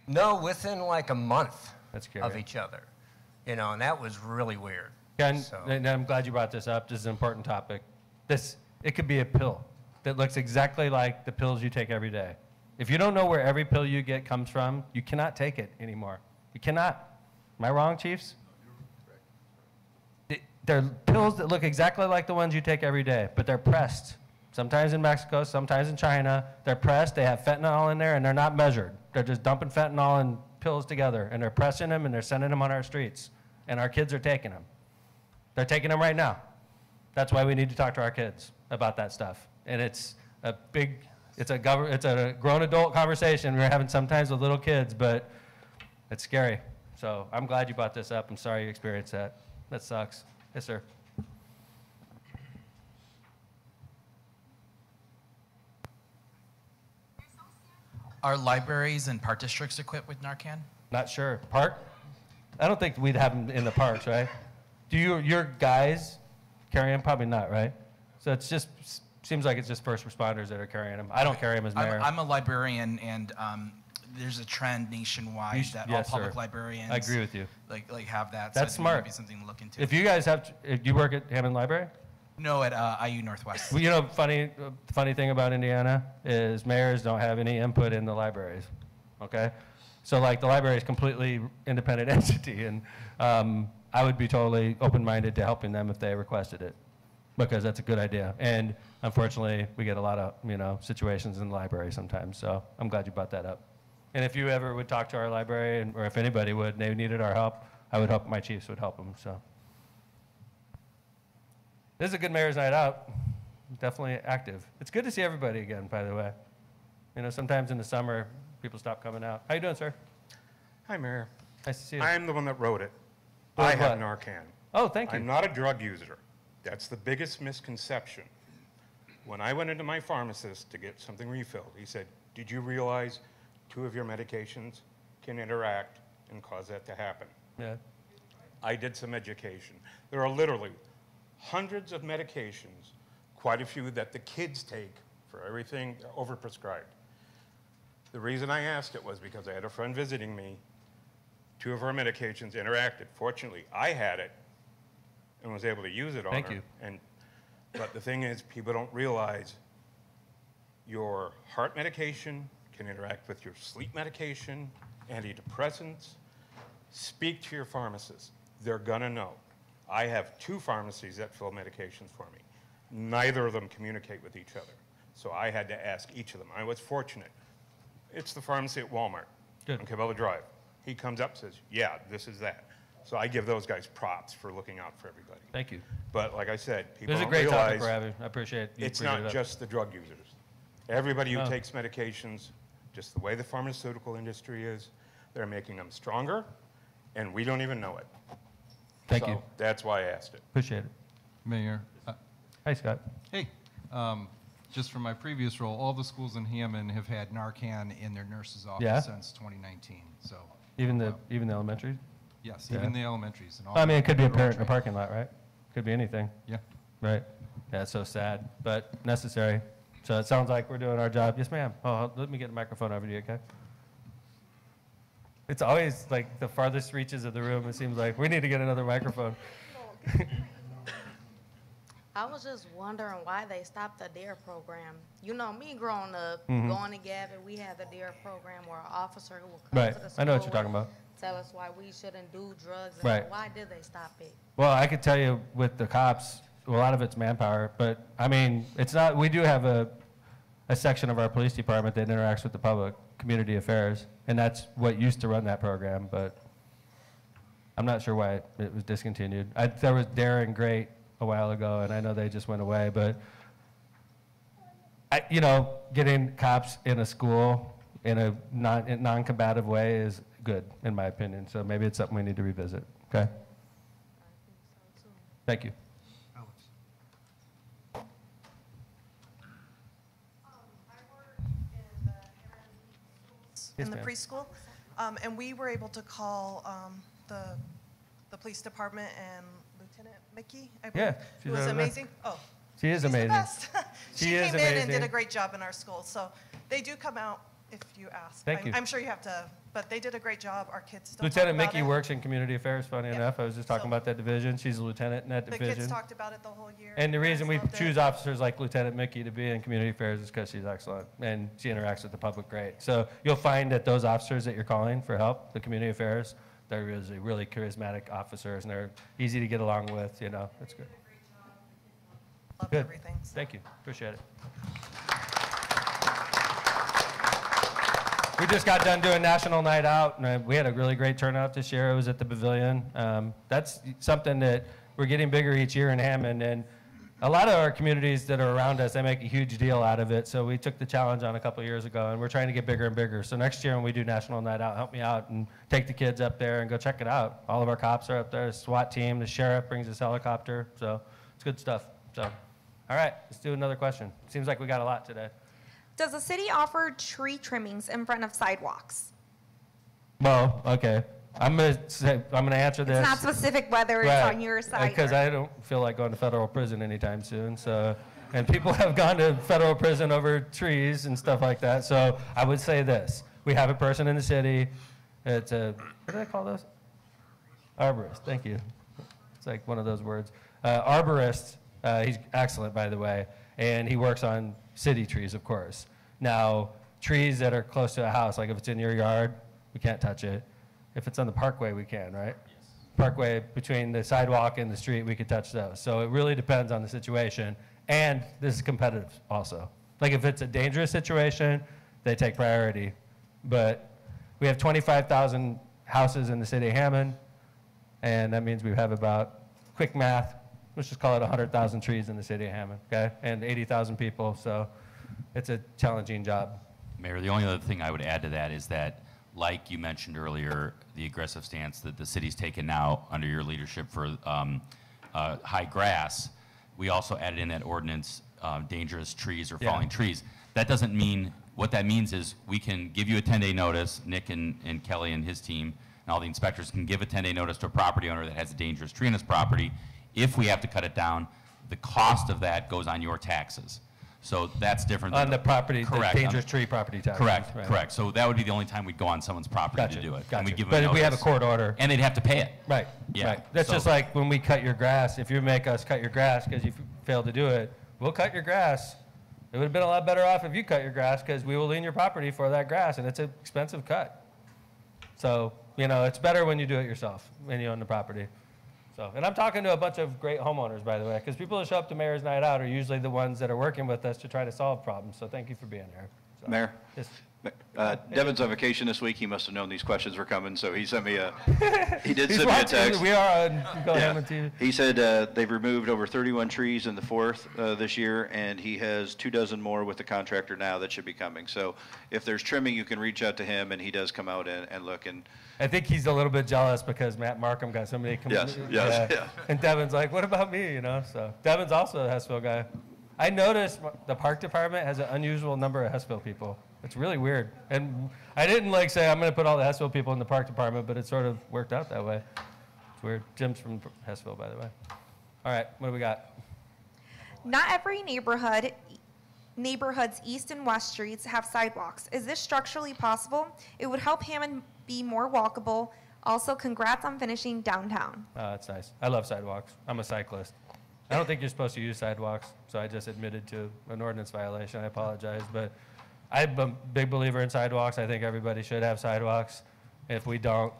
No, within like a month That's of each other, you know, and that was really weird. Ken, So- and I'm glad you brought this up. This is an important topic. It could be a pill that looks exactly like the pills you take every day. If you don't know where every pill you get comes from, you cannot take it anymore. You cannot. Am I wrong, Chiefs? They're pills that look exactly like the ones you take every day, but they're pressed. Sometimes in Mexico, sometimes in China. They're pressed, they have fentanyl in there, and they're not measured. They're just dumping fentanyl and pills together, and they're pressing them, and they're sending them on our streets. And our kids are taking them. They're taking them right now. That's why we need to talk to our kids about that stuff. And it's a grown adult conversation we're having sometimes with little kids, but it's scary. So I'm glad you brought this up. I'm sorry you experienced that. That sucks. Yes, sir. Are libraries and park districts equipped with Narcan? Not sure. Park? I don't think we'd have them in the parks, right? Do your guys carry them? Probably not, right? So it's just seems like it's just first responders that are carrying them. I don't carry them as mayor. I'm a librarian, and there's a trend nationwide that all public librarians. I agree with you. Like have that. That's so smart. Maybe something to look into. If you guys have, do you work at Hammond Library? No, at IU Northwest. Well, you know, funny thing about Indiana is mayors don't have any input in the libraries. Okay, so like the library is completely independent entity, and I would be totally open-minded to helping them if they requested it, because that's a good idea. And unfortunately, we get a lot of situations in the library sometimes. So I'm glad you brought that up. And if you ever would talk to our library, or if anybody would, and they needed our help, I would hope my chiefs would help them. So. This is a good mayor's night out. Definitely active. It's good to see everybody again, by the way. You know, sometimes in the summer, people stop coming out. How you doing, sir? Hi, Mayor. Nice to see you. I'm the one that wrote it. Wrote I have what? Narcan. Oh, thank you. I'm not a drug user. That's the biggest misconception. When I went into my pharmacist to get something refilled, he said, did you realize 2 of your medications can interact and cause that to happen? Yeah. I did some education. There are literally hundreds of medications, quite a few that the kids take for everything, they're overprescribed. The reason I asked it was because I had a friend visiting me. 2 of her medications interacted. Fortunately, I had it and was able to use it on her. Thank you. But the thing is, people don't realize your heart medication can interact with your sleep medication, antidepressants. Speak to your pharmacist. They're gonna know. I have 2 pharmacies that fill medications for me. Neither of them communicate with each other. So I had to ask each of them. I was fortunate. It's the pharmacy at Walmart on Cabela Drive. He comes up and says, yeah, this is that. So I give those guys props for looking out for everybody. Thank you. But like I said, people This is a don't great realize topic, Ravi. I appreciate you it's bringing it not up. just the drug users. Everybody who No. takes medications, just the way the pharmaceutical industry is, they're making them stronger, and we don't even know it. Thank So you. that's why I asked it. Appreciate it. Mayor. Hi, Scott. Hey. Just from my previous role, all the schools in Hammond have had Narcan in their nurse's office Yeah? since 2019. So Even the elementary? yes, Yeah. even the elementaries. And all I mean, it could be a federal parent in a training. parking lot, right? Could be anything. Yeah. Right. Yeah, it's so sad, but necessary. So it sounds like we're doing our job. Yes, ma'am. Oh, let me get the microphone over to you, okay? It's always like the farthest reaches of the room. It seems like we need to get another microphone. I was just wondering why they stopped the DARE program. You know, me growing up, Mhm. going to Gavin, we had the DARE program where an officer would come Right. to the school I know what you're talking and about. tell us why we shouldn't do drugs. And Right. why did they stop it? Well, I could tell you with the cops, a lot of it's manpower, but I mean, it's not, we do have a section of our police department that interacts with the public, community affairs, and that's what used to run that program, but I'm not sure why it was discontinued. There was DARE and GREAT a while ago, and I know they just went away, but you know, getting cops in a school in a non-combative way is good, in my opinion, so maybe it's something we need to revisit, okay? Thank you. In the ma'am. preschool, and we were able to call the police department and Lieutenant Mickey, I believe, Yeah, who she's was over there. amazing. Oh, She is she's amazing. the best. She She is came in and amazing. did a great job in our school, so they do come out if you ask. Thank you. I'm sure you have to, but they did a great job. Our kids still Lieutenant talk about Mickey it. works in community affairs, funny enough. I was just talking about that division. She's a lieutenant in that The division. kids talked about it the whole year. And the reason we loved it. choose officers like Lieutenant Mickey to be in community affairs is because she's excellent and she interacts with the public great. So you'll find that those officers that you're calling for help, the community affairs, they're really charismatic officers and they're easy to get along with, you know, that's good. Loved Good. everything. So. Thank you, appreciate it. We just got done doing National Night Out, and we had a really great turnout this year. It was at the Pavilion. That's something that we're getting bigger each year in Hammond, and a lot of our communities that are around us, they make a huge deal out of it. So we took the challenge on a couple of years ago, and we're trying to get bigger and bigger. So next year when we do National Night Out, help me out and take the kids up there and go check it out. All of our cops are up there, the SWAT team, the sheriff brings his helicopter, so it's good stuff. So, all right, let's do another question. Seems like we got a lot today. Does the city offer tree trimmings in front of sidewalks? Well, okay. I'm gonna answer this. It's not specific whether it's on your side. Because I don't feel like going to federal prison anytime soon. So, and people have gone to federal prison over trees and stuff like that. So I would say this: we have a person in the city. It's a what do I call those? Arborist. Thank you. It's like one of those words. Arborist. He's excellent, by the way, and he works on city trees, of course. Now, trees that are close to a house, like if it's in your yard, we can't touch it. If it's on the parkway, we can, right? Yes. Parkway between the sidewalk and the street, we could touch those. So it really depends on the situation. And this is competitive also. Like if it's a dangerous situation, they take priority. But we have 25,000 houses in the city of Hammond, and that means we have about, quick math, let's just call it 100,000 trees in the city of Hammond, okay? And 80,000 people, so it's a challenging job. Mayor, the only other thing I would add to that is that like you mentioned earlier, the aggressive stance that the city's taken now under your leadership for high grass, we also added in that ordinance dangerous trees or falling trees. That doesn't mean, what that means is we can give you a 10-day notice, Nick and Kelly and his team, and all the inspectors can give a 10-day notice to a property owner that has a dangerous tree on his property. If we have to cut it down, the cost of that goes on your taxes. So that's different. On the property, correct, the dangerous tree property tax. Correct, right. correct. So that would be the only time we'd go on someone's property to do it. Gotcha. And we give them But if we have a notice. court order. And they'd have to pay it. Right, Yeah. right. That's So- just like when we cut your grass. If you make us cut your grass because you failed to do it, we'll cut your grass. It would have been a lot better off if you cut your grass because we will lien your property for that grass, and it's an expensive cut. So, you know, it's better when you do it yourself, when you own the property. So, and I'm talking to a bunch of great homeowners, by the way, because people that show up to Mayor's Night Out are usually the ones that are working with us to try to solve problems. So thank you for being here. So, Mayor? yes. Devin's on vacation this week. He must have known these questions were coming, so he sent me a, he did He's send me a watching. text. We are on Go Ham and TV. He said they've removed over 31 trees in the 4th this year, and he has 24 more with the contractor now that should be coming. So if there's trimming, you can reach out to him, and he does come out and look. And I think he's a little bit jealous because Matt Markham got so many. Yes, yeah. And Devin's like, what about me, you know? So Devin's also a Hessville guy. I noticed the park department has an unusual number of Hessville people. It's really weird. And I didn't like say I'm going to put all the Hessville people in the park department, but it sort of worked out that way. It's weird. Jim's from Hessville, by the way. All right, what do we got? Not every neighborhood's east and west streets have sidewalks. Is this structurally possible? It would help Hammond be more walkable. Also, congrats on finishing downtown. Oh, that's nice. I love sidewalks. I'm a cyclist. I don't think you're supposed to use sidewalks, so I just admitted to an ordinance violation. I apologize, but I'm a big believer in sidewalks. I think everybody should have sidewalks. If we don't,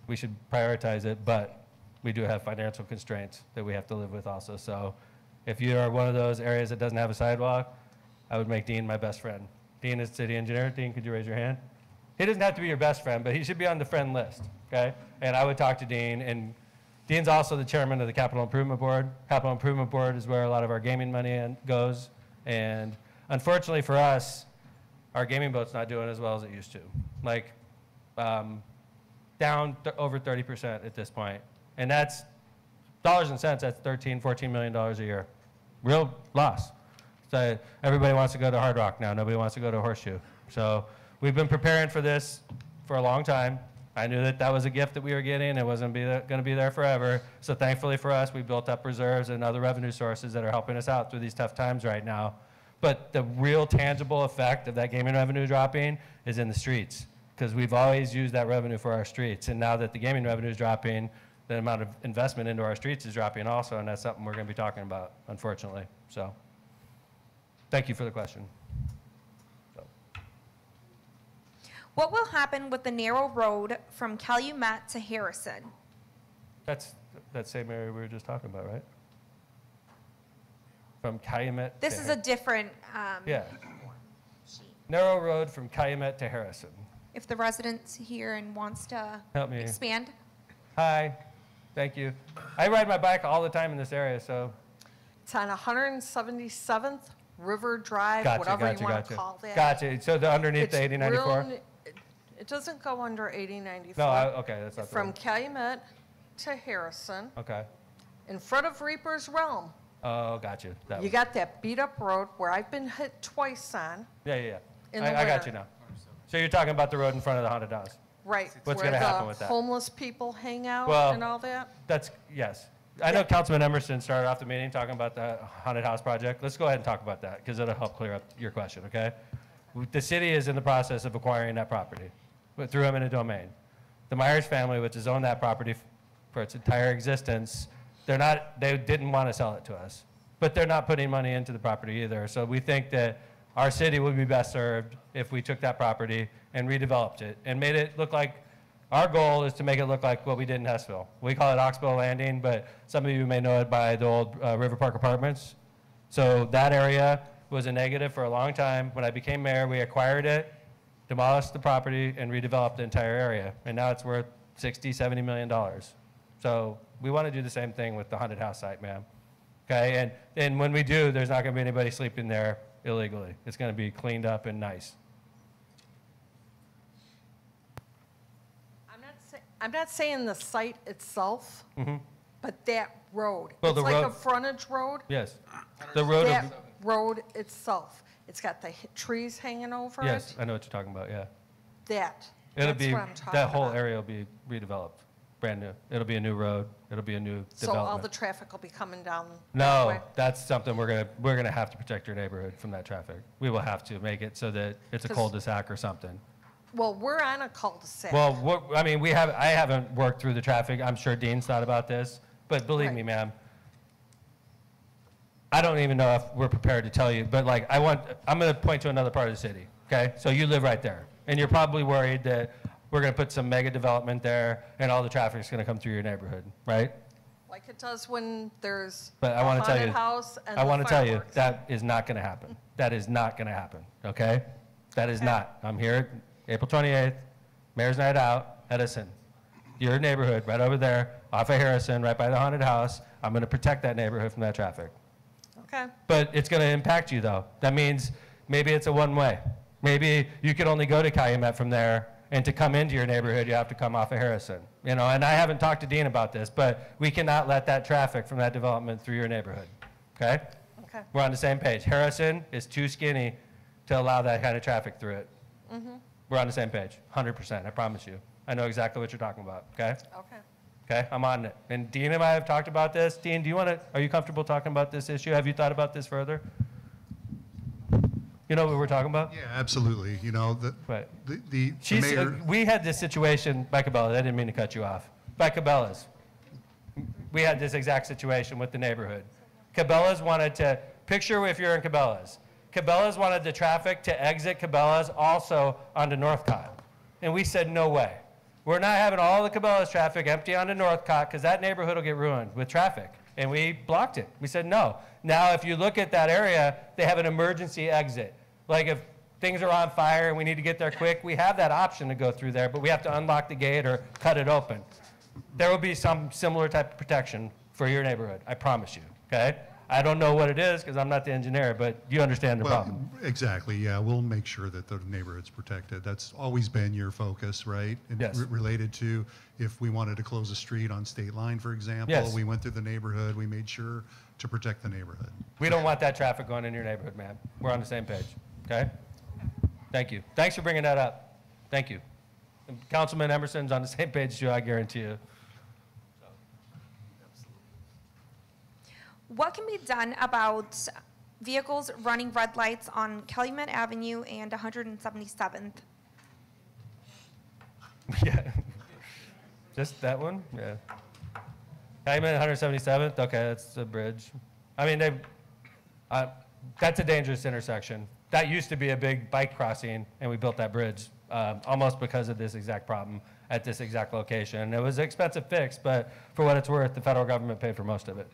we should prioritize it, but we do have financial constraints that we have to live with also. So if you are one of those areas that doesn't have a sidewalk, I would make Dean my best friend. Dean is city engineer. Dean, could you raise your hand? He doesn't have to be your best friend, but he should be on the friend list, okay? And I would talk to Dean, and Dean's also the chairman of the Capital Improvement Board. Capital Improvement Board is where a lot of our gaming money goes, and unfortunately for us, our gaming boat's not doing as well as it used to. Like, down over 30% at this point. And that's, dollars and cents, that's $13-14 million a year. Real loss. So everybody wants to go to Hard Rock now. Nobody wants to go to Horseshoe. So we've been preparing for this for a long time. I knew that that was a gift that we were getting. It wasn't going to be there forever. So thankfully for us, we built up reserves and other revenue sources that are helping us out through these tough times right now. But the real tangible effect of that gaming revenue dropping is in the streets, because we've always used that revenue for our streets. And now that the gaming revenue is dropping, the amount of investment into our streets is dropping also, and that's something we're going to be talking about, unfortunately. So thank you for the question. What will happen with the narrow road from Calumet to Harrison? That's that same area we were just talking about, right? From Calumet This to is a different yeah. Narrow road from Calumet to Harrison. if the resident's here and wants to Help me. expand. Hi, thank you. I ride my bike all the time in this area, so. It's on 177th River Drive, Gotcha, whatever gotcha, you want gotcha. to call that. Gotcha, so the underneath It's the 8094? real- It doesn't go under 8094. No, okay, that's not the From one. Calumet to Harrison, Okay. in front of Reaper's Realm. Oh, got you. That You one. got that beat-up road where I've been hit twice on. Yeah, yeah, in yeah. the I got winter. you now. So you're talking about the road in front of the haunted house? Right. What's where gonna the happen with that? homeless people hang out Well, and all that. That's, yes. I know Councilman Emerson started off the meeting talking about the haunted house project. Let's go ahead and talk about that, because it'll help clear up your question, okay? The city is in the process of acquiring that property through eminent domain. The Myers family, which has owned that property for its entire existence, they didn't want to sell it to us, but they're not putting money into the property either. So we think that our city would be best served if we took that property and redeveloped it and made it look like, our goal is to make it look like what we did in Hessville. We call it Oxbow Landing, but some of you may know it by the old River Park Apartments. So that area was a negative for a long time. When I became mayor, we acquired it, demolished the property, and redeveloped the entire area. And now it's worth $60-70 million. So we want to do the same thing with the haunted house site, ma'am. Okay, and when we do, there's not going to be anybody sleeping there illegally. It's going to be cleaned up and nice. I'm not saying the site itself, Mhm. but that road. Well, It's the like road- a frontage road. Yes. The road. That road itself. It's got the trees hanging over Yes, it. I know what you're talking about, yeah. That. It'll That's be, what I'm talking that whole about. area will be redeveloped, brand new. It'll be a new road. It'll be a new So development. all the traffic will be coming down that No, way? that's something we're gonna have to protect your neighborhood from that traffic. We will have to make it so that it's a 'Cause- cul-de-sac or something. Well, we're on a cul-de-sac. Well, I mean, I haven't worked through the traffic. I'm sure Dean's thought about this, but believe me, ma'am, I don't even know if we're prepared to tell you, but like, I'm gonna point to another part of the city, okay? So you live right there, and you're probably worried that we're gonna put some mega development there, and all the traffic's gonna come through your neighborhood, right? Like it does when there's But I a want to tell haunted you, house and I the want to tell you, fireworks. that is not going to happen. That is not going to happen, okay? That is not. I'm here April 28th, Mayor's Night Out, Edison. Your neighborhood, right over there, off of Harrison, right by the haunted house. I'm going to protect that neighborhood from that traffic. Okay. But it's going to impact you, though. That means maybe it's a one-way. Maybe you could only go to Calumet from there, and to come into your neighborhood, you have to come off of Harrison. You know, and I haven't talked to Dean about this, but we cannot let that traffic from that development through your neighborhood, okay? Okay. We're on the same page. Harrison is too skinny to allow that kind of traffic through it. Mm-hmm. We're on the same page, 100%, I promise you. I know exactly what you're talking about, okay? Okay. Okay, I'm on it. And Dean and I have talked about this. Dean, are you comfortable talking about this issue? Have you thought about this further? You know what we're talking about? Yeah, absolutely. You know, the mayor. We had this situation by Cabela's. I didn't mean to cut you off. By Cabela's. We had this exact situation with the neighborhood. Cabela's wanted to, picture if you're in Cabela's. Cabela's wanted the traffic to exit Cabela's also onto Northcott. And we said, no way. We're not having all the Cabela's traffic empty onto Northcott because that neighborhood will get ruined with traffic. And we blocked it. We said, no. Now, if you look at that area, they have an emergency exit. Like if things are on fire and we need to get there quick, we have that option to go through there, but we have to unlock the gate or cut it open. There will be some similar type of protection for your neighborhood, I promise you, okay? I don't know what it is because I'm not the engineer, but you understand the problem. Exactly, yeah. We'll make sure that the neighborhood's protected. That's always been your focus, right? And Yes. Related to if we wanted to close a street on State Line, for example, Yes. we went through the neighborhood, we made sure to protect the neighborhood. We don't want that traffic going in your neighborhood, ma'am. We're on the same page, okay? Thank you. Thanks for bringing that up. Thank you. And Councilman Emerson's on the same page too, I guarantee you. What can be done about vehicles running red lights on Calumet Avenue and 177th? Yeah. Just that one? Yeah. Calumet 177th? Okay, that's the bridge. I mean, that's a dangerous intersection. That used to be a big bike crossing, and we built that bridge almost because of this exact problem at this exact location. It was an expensive fix, but for what it's worth, the federal government paid for most of it,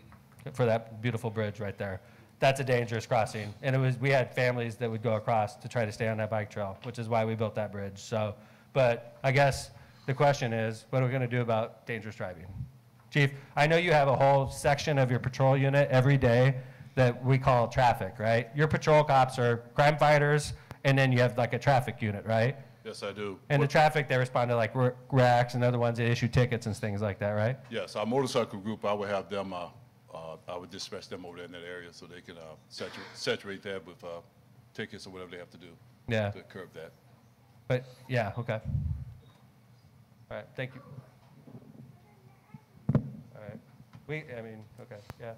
for that beautiful bridge right there. That's a dangerous crossing. And we had families that would go across to try to stay on that bike trail, which is why we built that bridge. So, but I guess the question is, what are we gonna do about dangerous driving? Chief, I know you have a whole section of your patrol unit every day that we call traffic, right? Your patrol cops are crime fighters, and then you have like a traffic unit, right? Yes, I do. And the traffic, they respond to like racks and other ones that issue tickets and things like that, right? Yes, our motorcycle group, I would have them, I would dispatch them over there in that area so they can saturate that with tickets or whatever they have to do. Yeah. To curb that. But, yeah, okay. All right, thank you. All right. Okay, yeah.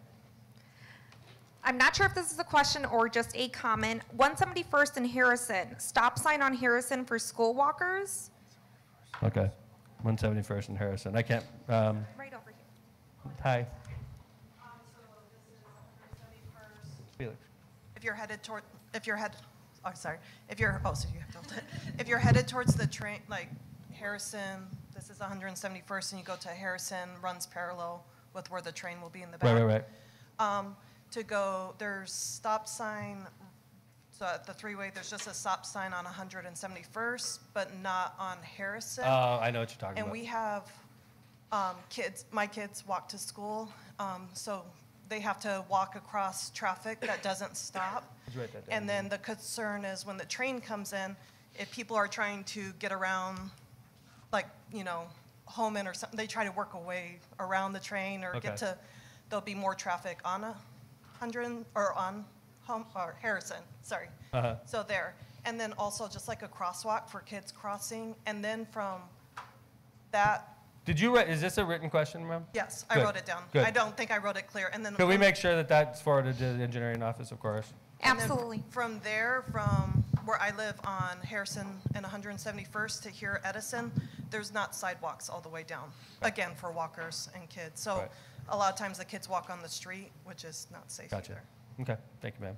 I'm not sure if this is a question or just a comment. 171st and Harrison, stop sign on Harrison for school walkers. Okay, 171st and Harrison. I can't, Right over here. hi. Felix. If you're headed toward, if you're headed towards the train, like Harrison, this is 171st, and you go to Harrison, runs parallel with where the train will be in the back. Right. To go, there's stop sign, so at the three-way, there's just a stop sign on 171st, but not on Harrison. Oh, I know what you're talking And about. we have kids, my kids walk to school, so they have to walk across traffic that doesn't stop. Could you write that down? And then the concern is when the train comes in, if people are trying to get around, like, Holman or something, they try to work a way around the train or get to, there'll be more traffic on 100 or on Harrison, sorry. So there. And then also just like a crosswalk for kids crossing. And then from that. Did you write, is this a written question, ma'am? Yes, Good. I wrote it down. Good. I don't think I wrote it clear. And then. Could we make sure that that's forwarded to the engineering office, of course? Absolutely. From there, from where I live on Harrison and 171st to here Edison, there's not sidewalks all the way down, again, for walkers and kids. So a lot of times the kids walk on the street, which is not safe either. Okay, thank you, ma'am.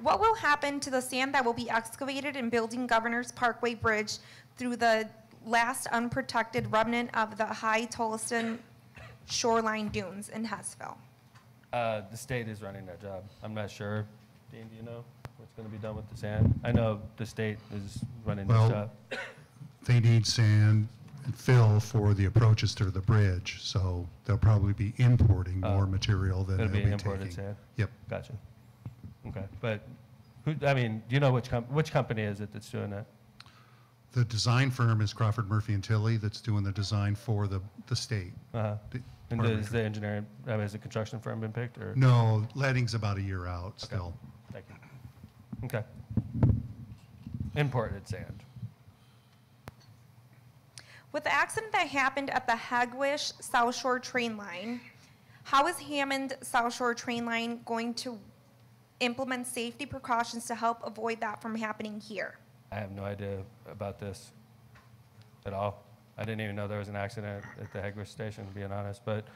What will happen to the sand that will be excavated in building Governor's Parkway Bridge through the last unprotected remnant of the High Tolleson shoreline dunes in Hessville? The state is running that job. I'm not sure. Dean, do you know what's going to be done with the sand? I know the state is running this job. They need sand and fill for the approaches to the bridge, so they'll probably be importing more material than they'll be imported taking. sand? Yep. Gotcha. Okay, but who, I mean, do you know which company is it that's doing that? The design firm is Crawford Murphy and Tilley that's doing the design for the state. And is the engineering, has the construction firm been picked? Or? No, letting's about a year out still. Thank you. Okay. Imported sand. With the accident that happened at the Hagwish South Shore train line, how is Hammond South Shore train line going to implement safety precautions to help avoid that from happening here? I have no idea about this at all. I didn't even know there was an accident at the Hagwish station, being honest. But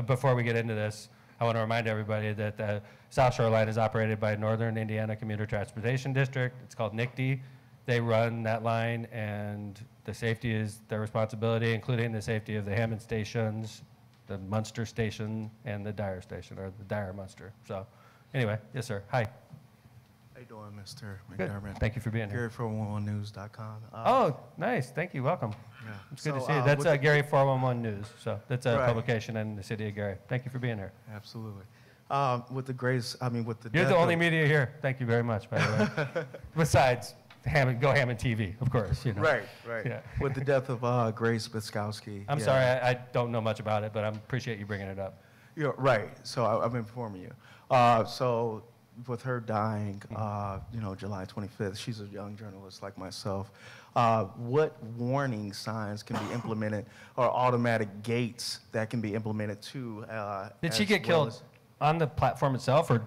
before we get into this, I want to remind everybody that the South Shore Line is operated by Northern Indiana Commuter Transportation District. It's called NICD. They run that line, and the safety is their responsibility, including the safety of the Hammond stations, the Munster station, and the Dyer station, or the Dyer Munster. So anyway, yes, sir. Hi. How you doing, Mr. Good. McDermott? Thank you for being here. Gary411news.com. Oh, nice. Thank you. Welcome. Yeah. It's good to So, see you. That's with the- Gary 411 News. So that's a Right. publication in the city of Gary. Thank you for being here. Absolutely. With the You're the only media here. Thank you very much, by the way. Besides Hammond TV, of course. You know. Right. Yeah. With the death of Grace Biskowski. I'm sorry, I don't know much about it, but I appreciate you bringing it up. Yeah, right. So I'm informing you. So with her dying, July 25th, she's a young journalist like myself. What warning signs can be implemented, or automatic gates that can be implemented too? Did she get killed on the platform itself, or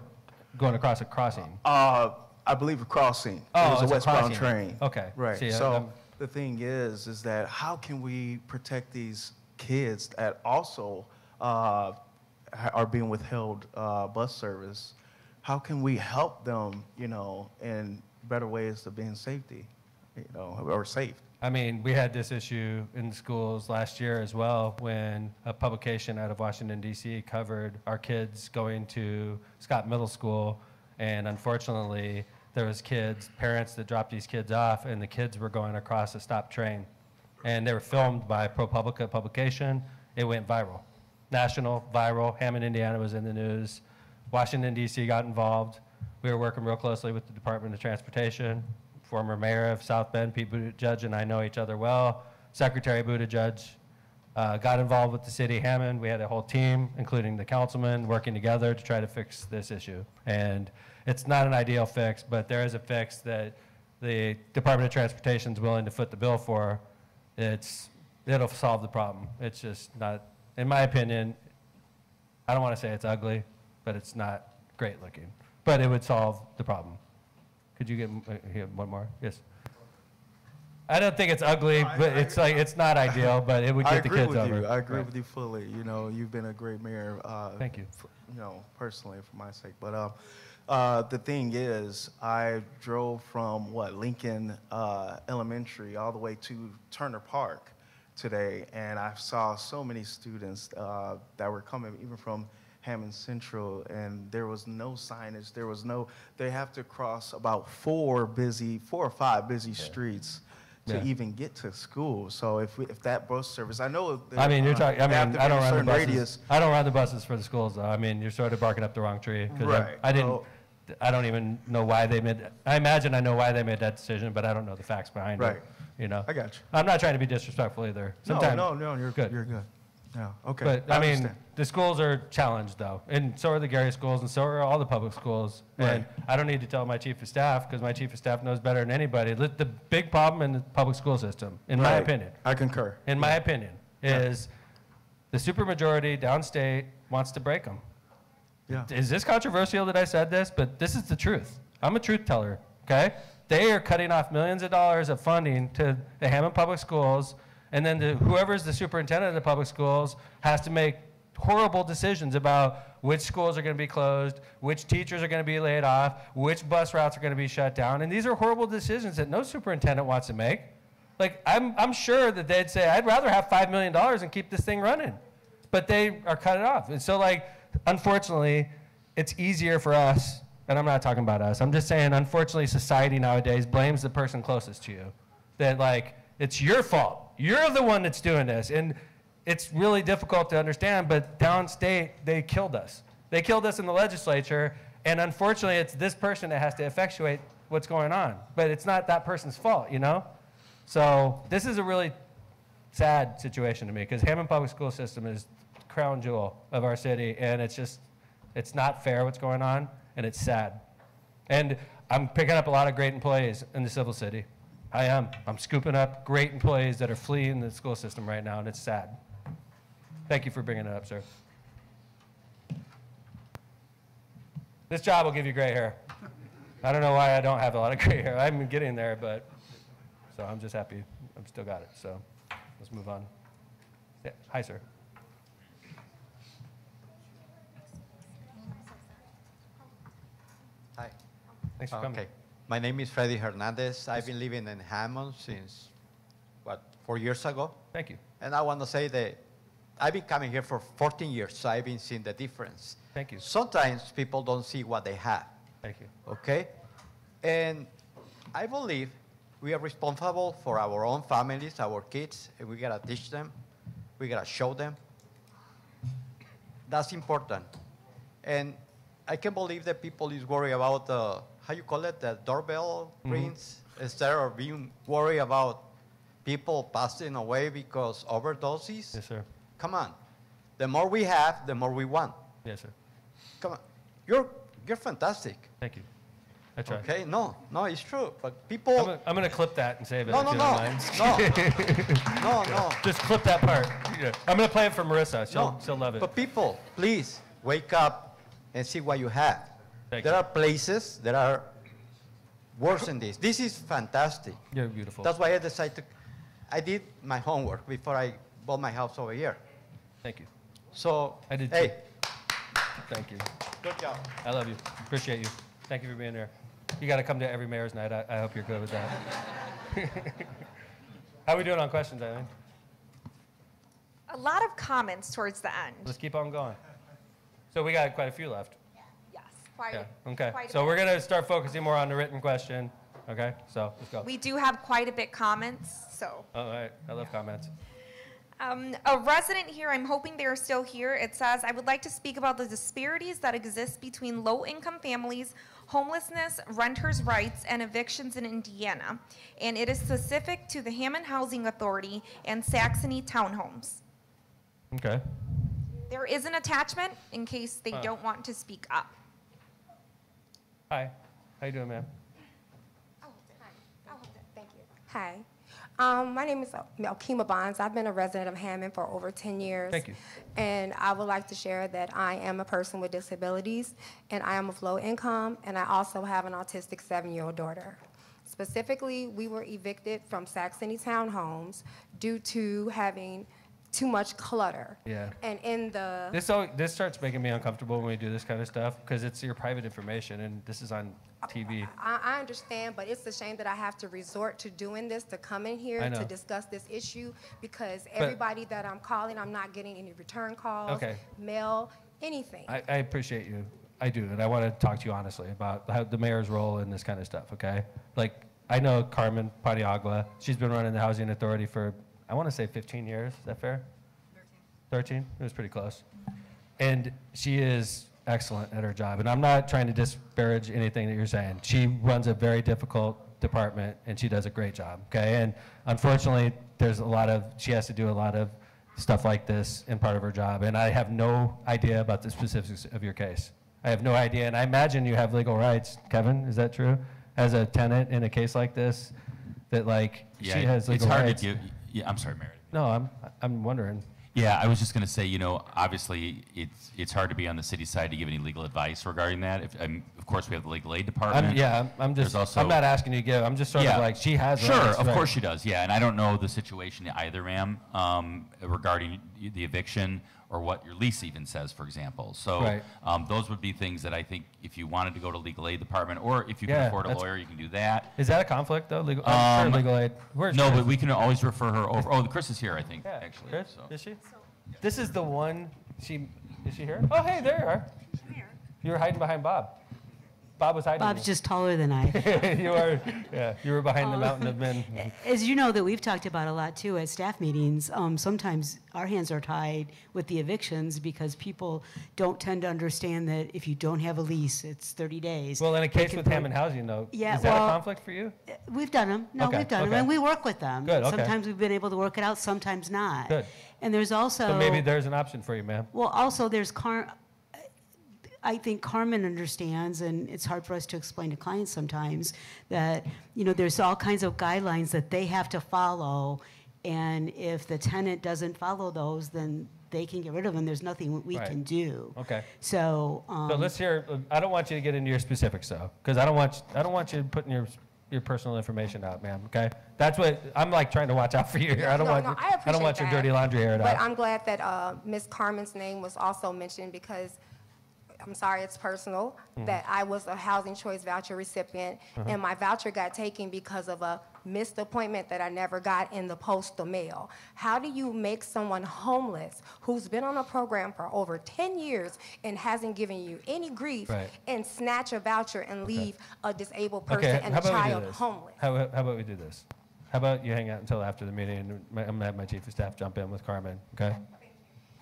going across a crossing? I believe a crossing. Oh, it was it's a a westbound crossing. train. Okay. Right. See, So the thing is that how can we protect these kids that also are being withheld bus service? How can we help them, in better ways of being safety, or safe? I mean, we had this issue in schools last year as well when a publication out of Washington, D.C. covered our kids going to Scott Middle School, and unfortunately, there was parents that dropped these kids off, and the kids were going across a stopped train. And they were filmed by ProPublica publication. It went viral. National, viral. Hammond, Indiana was in the news. Washington, D.C. got involved. We were working real closely with the Department of Transportation. Former mayor of South Bend, Pete Buttigieg, and I know each other well. Secretary Buttigieg got involved with the city of Hammond. We had a whole team, including the councilman, working together to try to fix this issue. And it's not an ideal fix, but there is a fix that the Department of Transportation is willing to foot the bill for. It'll solve the problem. It's just not, in my opinion, I don't want to say it's ugly, but it's not great looking. But it would solve the problem. Could you get here, one more? Yes. I don't think it's ugly, but it's not ideal, but it would get the kids over. I agree with you fully. You've been a great mayor. Thank you. Personally, for my sake. But the thing is, I drove from Lincoln Elementary all the way to Turner Park today, and I saw so many students that were coming even from Hammond Central, and there was no signage. They have to cross about 4 or 5 busy streets to even get to school. So if that bus service, I know. I mean, you're talking. I mean, I don't run the buses. Radius. I don't run the buses for the schools, though. I mean, you're sort of barking up the wrong tree. Right. I didn't. I don't even know why they made, I imagine I know why they made that decision, but I don't know the facts behind Right. it. You know? I got you. I'm not trying to be disrespectful either. Sometimes, No, you're good. You're good. Yeah, okay. But I mean, understand. the schools are challenged though, and so are the Gary schools, and so are all the public schools. Right. And I don't need to tell my chief of staff because my chief of staff knows better than anybody. The big problem in the public school system, in my Right. opinion, I concur. in my opinion, is the supermajority downstate wants to break them. Yeah. Is this controversial that I said this? But this is the truth. I'm a truth teller, okay? They are cutting off millions of dollars of funding to the Hammond Public Schools, and then whoever's the superintendent of the public schools has to make horrible decisions about which schools are going to be closed, which teachers are going to be laid off, which bus routes are going to be shut down. And these are horrible decisions that no superintendent wants to make. Like, I'm sure that they'd say, I'd rather have $5 million and keep this thing running. But they are cut it off. And so, like, unfortunately, it's easier for us, and I'm not talking about us, I'm just saying, unfortunately, society nowadays blames the person closest to you. That, like, it's your fault. You're the one that's doing this. And it's really difficult to understand, but downstate, they killed us. They killed us in the legislature, and unfortunately, it's this person that has to effectuate what's going on. But it's not that person's fault, you know? So this is a really sad situation to me, because Hammond Public School System is the crown jewel of our city, and it's just, it's not fair what's going on, and it's sad. And I'm picking up a lot of great employees in the civil city. I am. I'm scooping up great employees that are fleeing the school system right now, and it's sad. Thank you for bringing it up, sir. This job will give you gray hair. I don't know why I don't have a lot of gray hair. I'm getting there, but so I'm just happy I've still got it. So let's move on. Yeah. Hi, sir. Hi. Thanks for coming. Okay. My name is Freddy Hernandez. I've been living in Hammond since, 4 years ago? Thank you. And I want to say that I've been coming here for 14 years, so I've been seeing the difference. Thank you. Sometimes people don't see what they have. Thank you. Okay? And I believe we are responsible for our own families, our kids, and we got to teach them. We got to show them. That's important. And I can't believe that people is worried about how you call it, the doorbell rings, instead of being worried about people passing away because overdoses. Yes, sir. Come on. The more we have, the more we want. Yes, sir. Come on. You're fantastic. Thank you. I try. Okay, no, it's true. But people. I'm going to clip that and save it. No, if no, you no. don't mind. No. Just clip that part. Yeah. I'm going to play it for Marissa. She'll love it. But people, please wake up and see what you have. Thank there you. are places that are worse than this. This is fantastic. You're beautiful. That's why I decided I did my homework before I bought my house over here. Thank you. So, I did hey. too. Thank you. Good job. I love you. Appreciate you. Thank you for being here. You got to come to every mayor's night. I hope you're good with that. How are we doing on questions, Eileen? A lot of comments towards the end. Let's keep on going. So we got quite a few left. Yes, quite. Yeah. Okay. Quite a So bit. we're going to start focusing more on the written question. Okay. So let's go. We do have quite a bit comments, so. All right. I love comments. A resident here, I'm hoping they are still here. It says, I would like to speak about the disparities that exist between low-income families, homelessness, renters' rights, and evictions in Indiana. And it is specific to the Hammond Housing Authority and Saxony Townhomes. Okay. There is an attachment in case they don't want to speak up. Hi. How you doing, ma'am? Thank you. Hi. My name is Melkima Bonds. I've been a resident of Hammond for over 10 years. Thank you. And I would like to share that I am a person with disabilities, and I am of low income, and I also have an autistic 7-year-old daughter. Specifically, we were evicted from Saxony Townhomes due to having too much clutter. Yeah. And in the... This starts making me uncomfortable when we do this kind of stuff because it's your private information and this is on TV. I understand, but it's a shame that I have to resort to doing this, to come in here I know. to discuss this issue, because everybody that I'm calling, I'm not getting any return calls, Okay. mail, anything. I appreciate you. I do. And I want to talk to you honestly about how the mayor's role in this kind of stuff, okay? Like, I know Carmen Paniagua. She's been running the Housing Authority for, I want to say 15 years. Is that fair? 13. It was pretty close. And she is excellent at her job. And I'm not trying to disparage anything that you're saying. She runs a very difficult department, and she does a great job, okay? And unfortunately, she has to do a lot of stuff like this in part of her job, and I have no idea about the specifics of your case. I have no idea, and I imagine you have legal rights. Kevin, is that true? As a tenant in a case like this, that like she has legal rights? It's hard to give, yeah, I'm sorry, Meredith. No, I'm wondering. Yeah, I was just going to say, you know, obviously it's hard to be on the city side to give any legal advice regarding that. Of course, we have the legal aid department. I'm not asking you to give. I'm just sort of like, she has Sure, rights, of right. course she does, yeah. And I don't know the situation either, ma'am, regarding the eviction or what your lease even says, for example. So Right. Those would be things that I think if you wanted to go to legal aid department, or if you can Yeah, afford a that's- lawyer, you can do that. Is that a conflict, though? I'm sure legal aid. Where's No, Chris? but we can always refer her over. Oh, Chris is here, I think, Yeah, actually. Chris, so. is she? This is the one, is she here? Oh, hey, there you are. You were hiding behind Bob. Bob was hiding. Bob's just taller than I. You were behind the mountain of men. As you know, that we've talked about a lot too at staff meetings. Sometimes our hands are tied with the evictions because people don't tend to understand that if you don't have a lease, it's 30 days. Well, in a They case can with put- Hammond Housing, though, Yeah, is that well, a conflict for you? We've done them. No, Okay, we've done them, okay. and we work with them. Good, okay. Sometimes we've been able to work it out, sometimes not. Good. And there's also So maybe there's an option for you, ma'am. well, also there's I think Carmen understands, and it's hard for us to explain to clients sometimes, that, you know, there's all kinds of guidelines that they have to follow, and if the tenant doesn't follow those, then they can get rid of them. There's nothing we Right. can do. Okay. So, So let's hear. I don't want you to get into your specifics, though, because I don't want you putting your personal information out, ma'am. Okay. That's what I'm like trying to watch out for you here. I don't want I I don't want your appreciate dirty that. laundry aired But out. I'm glad that Ms. Carmen's name was also mentioned because, I'm sorry, it's personal, Mhm. that I was a Housing Choice Voucher recipient, Uh-huh. and my voucher got taken because of a missed appointment that I never got in the postal mail. How do you make someone homeless who's been on a program for over 10 years and hasn't given you any grief Right. and snatch a voucher and leave a disabled person Okay. and How a about we do child this? homeless? How about we do this? How about you hang out until after the meeting, and I'm gonna have my chief of staff jump in with Carmen. Okay.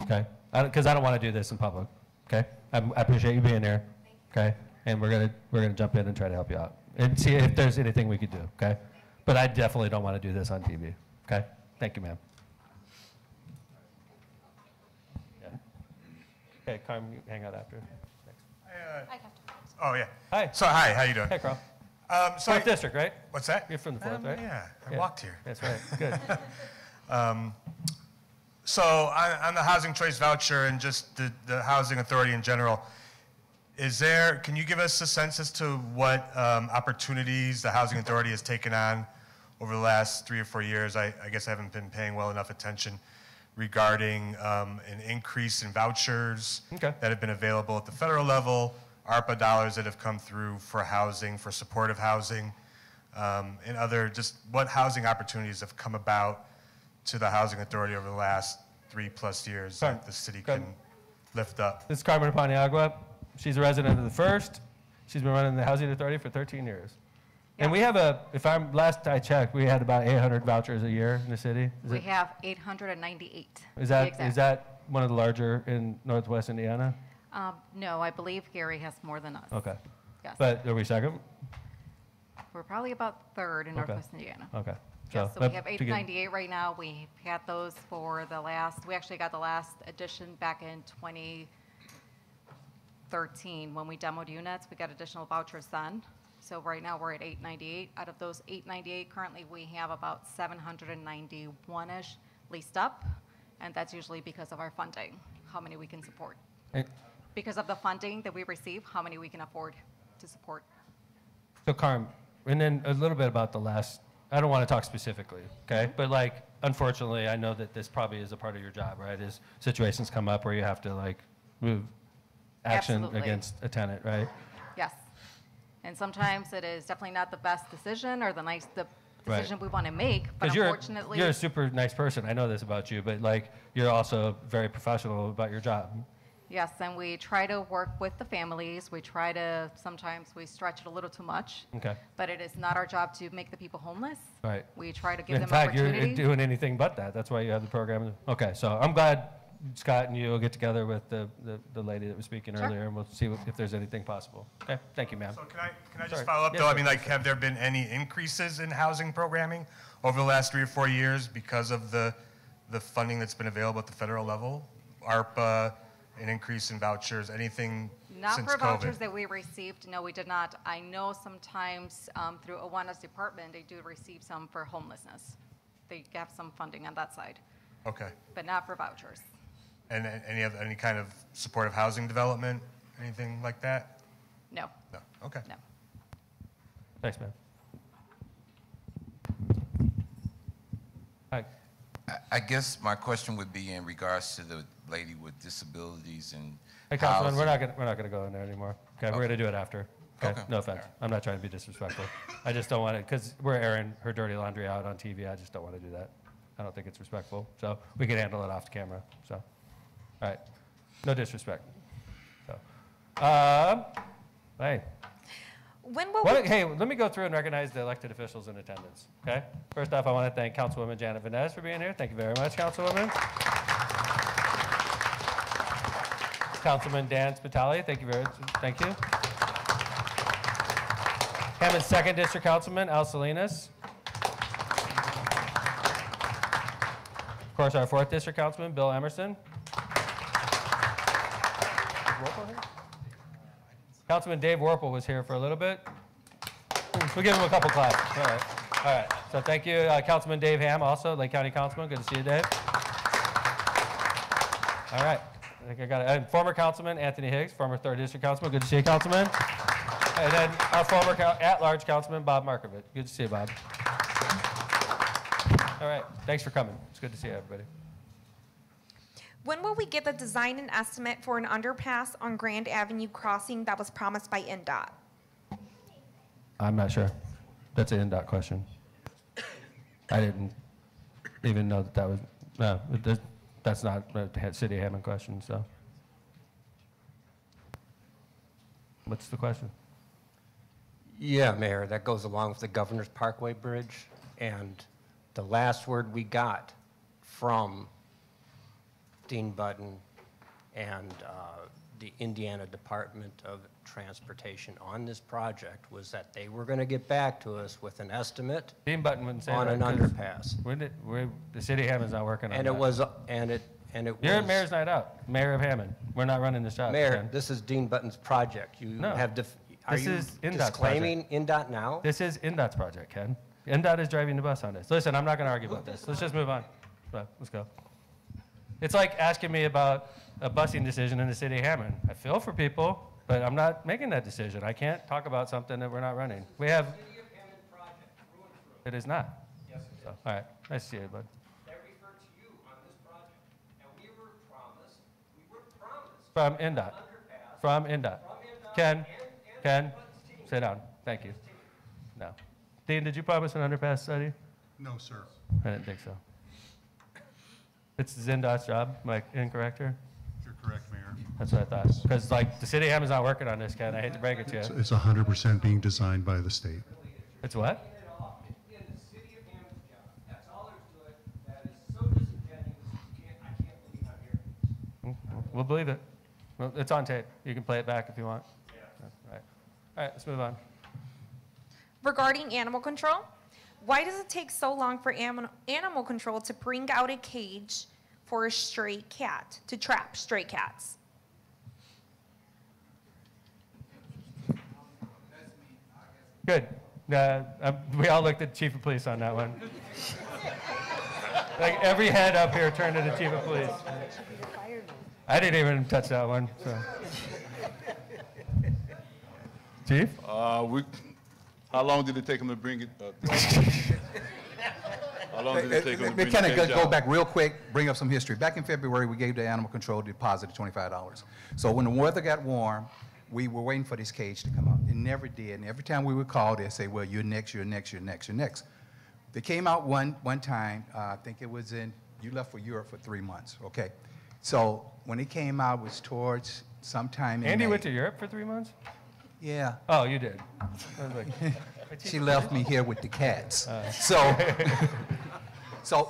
Okay. Because I don't want to do this in public. Okay. I appreciate you being there. Okay. And we're gonna jump in and try to help you out and see if there's anything we could do. Okay. But I definitely don't want to do this on TV. Okay. Thank you, ma'am. Yeah. Okay, Carmen, you hang out after. Oh, yeah. Hi. So, hi, how you doing? Hey, Carl. So Fourth district, right? What's that? You're from the fourth, right? Yeah, I walked here. That's right. Good. So on the housing choice voucher and just the housing authority in general, can you give us a sense as to what opportunities the housing authority has taken on over the last 3 or 4 years? I guess I haven't been paying well enough attention regarding an increase in vouchers that have been available at the federal level, ARPA dollars that have come through for housing, for supportive housing, and other, just what housing opportunities have come about to the housing authority over the last 3+ years that the city can lift up. This is Carmen Paniagua. She's a resident of the First. She's been running the housing authority for 13 years. And we have last I checked, we had about 800 vouchers a year in the city. We have 898. Is that one of the larger in Northwest Indiana? No, I believe Gary has more than us. Okay. Yes. But are we second? We're probably about third in Okay. Northwest Indiana. Okay. Yes, so but we have to get- 898 right now. We had those for we actually got the last edition back in 2013 when we demoed units. We got additional vouchers then. So right now we're at 898. Out of those 898, currently we have about 791-ish leased up, and that's usually because of our funding, how many we can support. And- Because of the funding that we receive, how many we can afford to support. So Carm, and then a little bit about the last, I don't want to talk specifically, okay? But like, unfortunately, I know that this probably is a part of your job, right? Is situations come up where you have to like move action Absolutely. against a tenant, right? Yes. And sometimes it is definitely not the best decision or the Right. decision we want to make, but Because unfortunately. you're a super nice person. I know this about you, but like, you're also very professional about your job. Yes, and we try to work with the families. Sometimes we stretch it a little too much. Okay. But it is not our job to make the people homeless. Right. We try to give In them fact, opportunity. you're doing anything but that. That's why you have the program. Okay, so I'm glad Scott and you will get together with the lady that was speaking Sure. earlier, and we'll see if there's anything possible. Okay, thank you, ma'am. So can I just Sorry. follow up Yes, though? I sir. mean, like, have there been any increases in housing programming over the last 3 or 4 years because of the funding that's been available at the federal level? ARPA, an increase in vouchers, anything Not since for COVID? vouchers that we received, no, we did not. I know sometimes through Awana's department, they do receive some for homelessness. They have some funding on that side, Okay. but not for vouchers. And any kind of supportive housing development, anything like that? No. No, okay. No. Thanks, ma'am. Hi. I guess my question would be in regards to the lady with disabilities and Hey, Councilman, we're housing. not gonna go in there anymore. Okay, we're gonna do it after. Okay, no offense. I'm not trying to be disrespectful. I just don't want to, because we're airing her dirty laundry out on TV. I just don't want to do that. I don't think it's respectful. So we can handle it off the camera. So, all right, no disrespect. So, hey. When will Hey, let me go through and recognize the elected officials in attendance. Okay. First off, I want to thank Councilwoman Janet Vanez for being here. Thank you very much, Councilwoman. Councilman Dan Spitali, thank you very much. Thank you. Hammond's 2nd District Councilman Al Salinas. Of course, our 4th District Councilman Bill Emerson. Councilman Dave Warple was here for a little bit. We'll give him a couple claps. All right. All right. So thank you, Councilman Dave Ham, also Lake County Councilman. Good to see you, Dave. All right. I think I got it. And former Councilman Anthony Higgs, former 3rd District Councilman. Good to see you, Councilman. And then our former at-large Councilman Bob Markovic. Good to see you, Bob. All right. Thanks for coming. It's good to see everybody. When will we get the design and estimate for an underpass on Grand Avenue crossing that was promised by NDOT? I'm not sure. That's an NDOT question. I didn't even know that was, no, that's not a City of Hammond question, so. What's the question? Yeah, Mayor, that goes along with the Governor's Parkway Bridge. And the last word we got from Dean Button and the Indiana Department of Transportation on this project was that they were going to get back to us with an estimate Dean Button wouldn't say on that, an 'cause underpass. the City of Hammond's not working on And that. it was, You're at Mayor's Night Out, Mayor of Hammond. We're not running this job. Mayor, Ken. this is Dean Button's project. You No. have, are This you is NDOT's disclaiming NDOT now? This is NDOT's project, Ken. NDOT is driving the bus on this. Listen, I'm not going to argue about this. Let's just move on. Let's go. It's like asking me about a busing decision in the City of Hammond. I feel for people, but I'm not making that decision. I can't talk about something that we're not running. We have. It is not. Yes, it is. So, all right. Nice to see you, bud. They refer to you on this project, and we were promised From NDOT. From NDOT. Ken, sit down. Thank you. No. Dean, did you promise an underpass study? No, sir. I didn't think so. It's NDOT's job. Am I incorrect here? You're correct, Mayor. That's what I thought. Because, like, the City of Hammond's not working on this, Ken. I hate to break it to you. It's 100% being designed by the state. It's what? We'll believe it. Well, it's on tape. You can play it back if you want. Yeah. All right, let's move on. Regarding animal control, why does it take so long for animal control to bring out a cage for a stray cat, to trap stray cats? Good. We all looked at Chief of Police on that one. Like every head up here turned to the Chief of Police. I didn't even touch that one. So. Chief? How long did it take them to bring it? How long did it take them to bring kind the of cage go out? back real quick, bring up some history. Back in February, we gave the animal control deposit of $25. So when the weather got warm, we were waiting for this cage to come out. It never did. And every time we would call, they'd say, well, you're next, you're next, you're next, you're next. They came out one time, I think it was you left for Europe for 3 months, okay. So when it came out, it was towards sometime in Andy May. went to Europe for 3 months? Yeah. Oh, you did. I was like, She left me here with the cats. So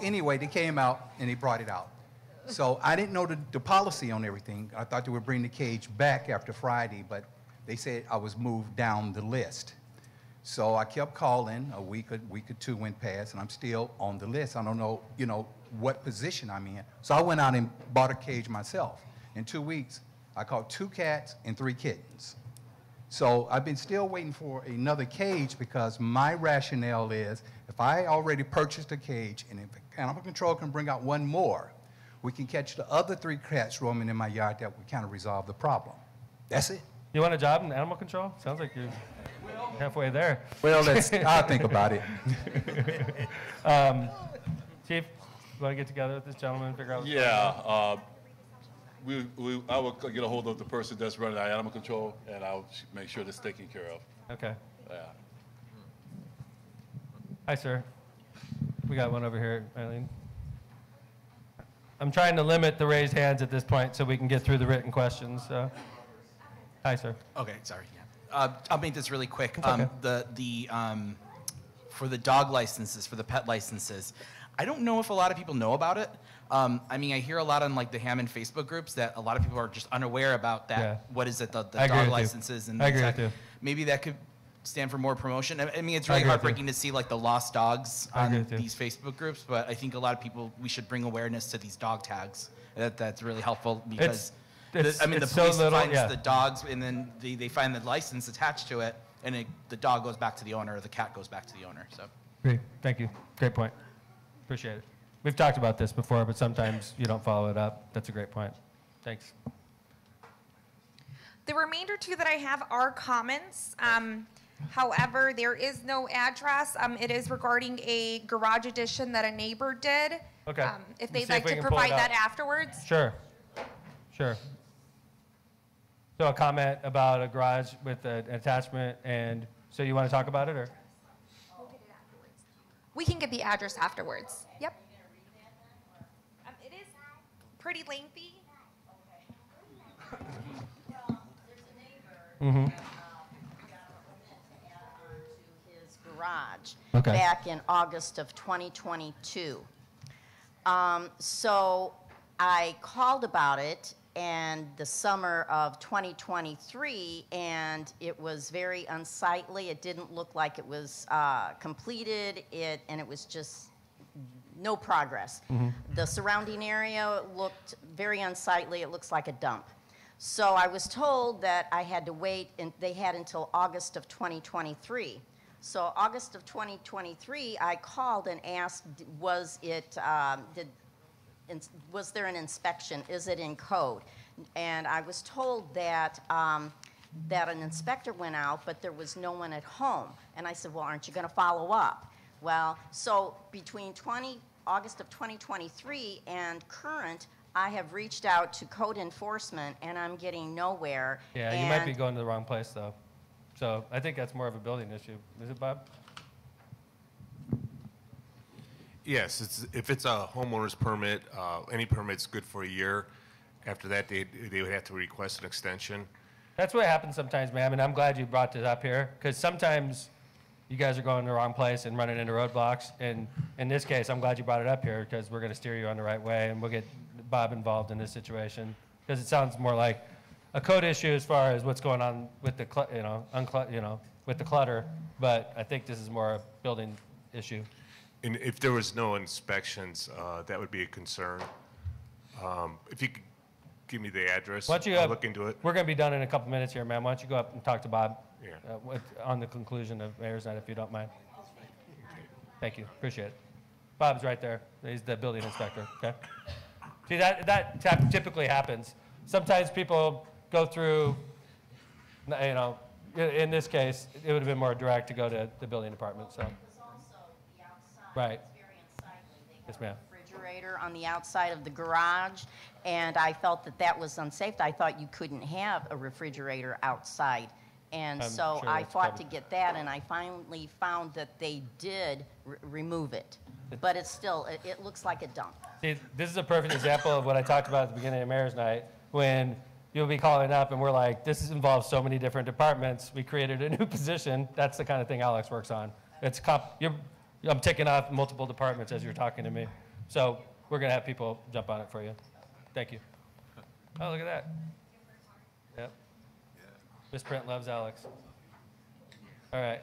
anyway, they came out and they brought it out. So I didn't know the policy on everything. I thought they would bring the cage back after Friday, but they said I was moved down the list. So I kept calling. A week or two went past, and I'm still on the list. I don't know, what position I'm in. So I went out and bought a cage myself. In 2 weeks, I caught 2 cats and 3 kittens. So I've been still waiting for another cage because my rationale is if I already purchased a cage and if animal control can bring out 1 more, we can catch the other 3 cats roaming in my yard that would kind of resolve the problem. That's it. You want a job in animal control? Sounds like you're halfway there. Well, I'll think about it. Chief, you want to get together with this gentleman and figure out what's going Yeah. on? I will get a hold of the person that's running our animal control, and I'll make sure that's taken care of. Okay. Yeah. Hi, sir. We got one over here, Eileen. I'm trying to limit the raised hands at this point so we can get through the written questions. Hi, sir. Okay, sorry. Yeah. I'll make this really quick. It's okay. For the dog licenses, for the pet licenses, I don't know if a lot of people know about it. I mean, I hear a lot on like the Hammond Facebook groups that a lot of people are just unaware about that. Yeah. What is it, the I agree dog with you. licenses? And I agree with you. Maybe that could stand for more promotion. I mean, it's I really agree with heartbreaking to see like the lost dogs I agree on with you. these Facebook groups, but I think a lot of people, we should bring awareness to these dog tags. That's really helpful because the it's so police little, finds yeah. the dogs and then they find the license attached to it, and the dog goes back to the owner or the cat goes back to the owner. So. Great. Thank you. Great point. Appreciate it. We've talked about this before, but sometimes you don't follow it up. That's a great point. Thanks. The remainder 2 that I have are comments. However, there is no address. It is regarding a garage addition that a neighbor did. Okay. If We'll they'd see if like we to can pull it provide that up. afterwards. Sure. Sure. So a comment about a garage with an attachment, and so you want to talk about it, or? We can get the address afterwards. Yep. It is pretty lengthy. Mm-hmm. His garage Okay. back in August of 2022. So I called about it and the summer of 2023, and it was very unsightly. It didn't look like it was completed, and it was just no progress. The surrounding area looked very unsightly. It looks like a dump. So I was told that I had to wait, and they had until August of 2023. So August of 2023, I called and asked, was there an inspection? Is it in code? And I was told that that an inspector went out, but there was no one at home. And I said, well, aren't you going to follow up? Well, so between August of 2023 and current, I have reached out to code enforcement, and I'm getting nowhere. Yeah, you might be going to the wrong place, though. So I think that's more of a building issue. Is it, Bob? Yes, if it's a homeowner's permit, any permit's good for a year. After that, they would have to request an extension. That's what happens sometimes, ma'am, and I'm glad you brought this up here, because sometimes you guys are going to the wrong place and running into roadblocks. And in this case, I'm glad you brought it up here, because we're going to steer you on the right way, and we'll get Bob involved in this situation, because it sounds more like a code issue as far as what's going on with the with the clutter. But I think this is more a building issue. And if there was no inspections, that would be a concern. If you could give me the address, Why don't you I'll look into it. We're going to be done in a couple minutes here, ma'am. Why don't you go up and talk to Bob Yeah. on the conclusion of Mayor's Night, if you don't mind. Thank you. Appreciate it. Bob's right there. He's the building inspector. Okay. See, that typically happens. Sometimes people go through, in this case, it would have been more direct to go to the building department. So. Right. Yes, ma'am. Refrigerator on the outside of the garage, and I felt that was unsafe. I thought you couldn't have a refrigerator outside. And I'm so sure I that's fought probably- to get that, and I finally found that they did remove it. But it's still, it looks like a dump. See, this is a perfect example of what I talked about at the beginning of Mayor's Night, when you'll be calling up and we're like, this involves so many different departments. We created a new position. That's the kind of thing Alex works on. I'm ticking off multiple departments as you're talking to me. So we're going to have people jump on it for you. Thank you. Oh, look at that. Yep. Miss Print loves Alex. All right.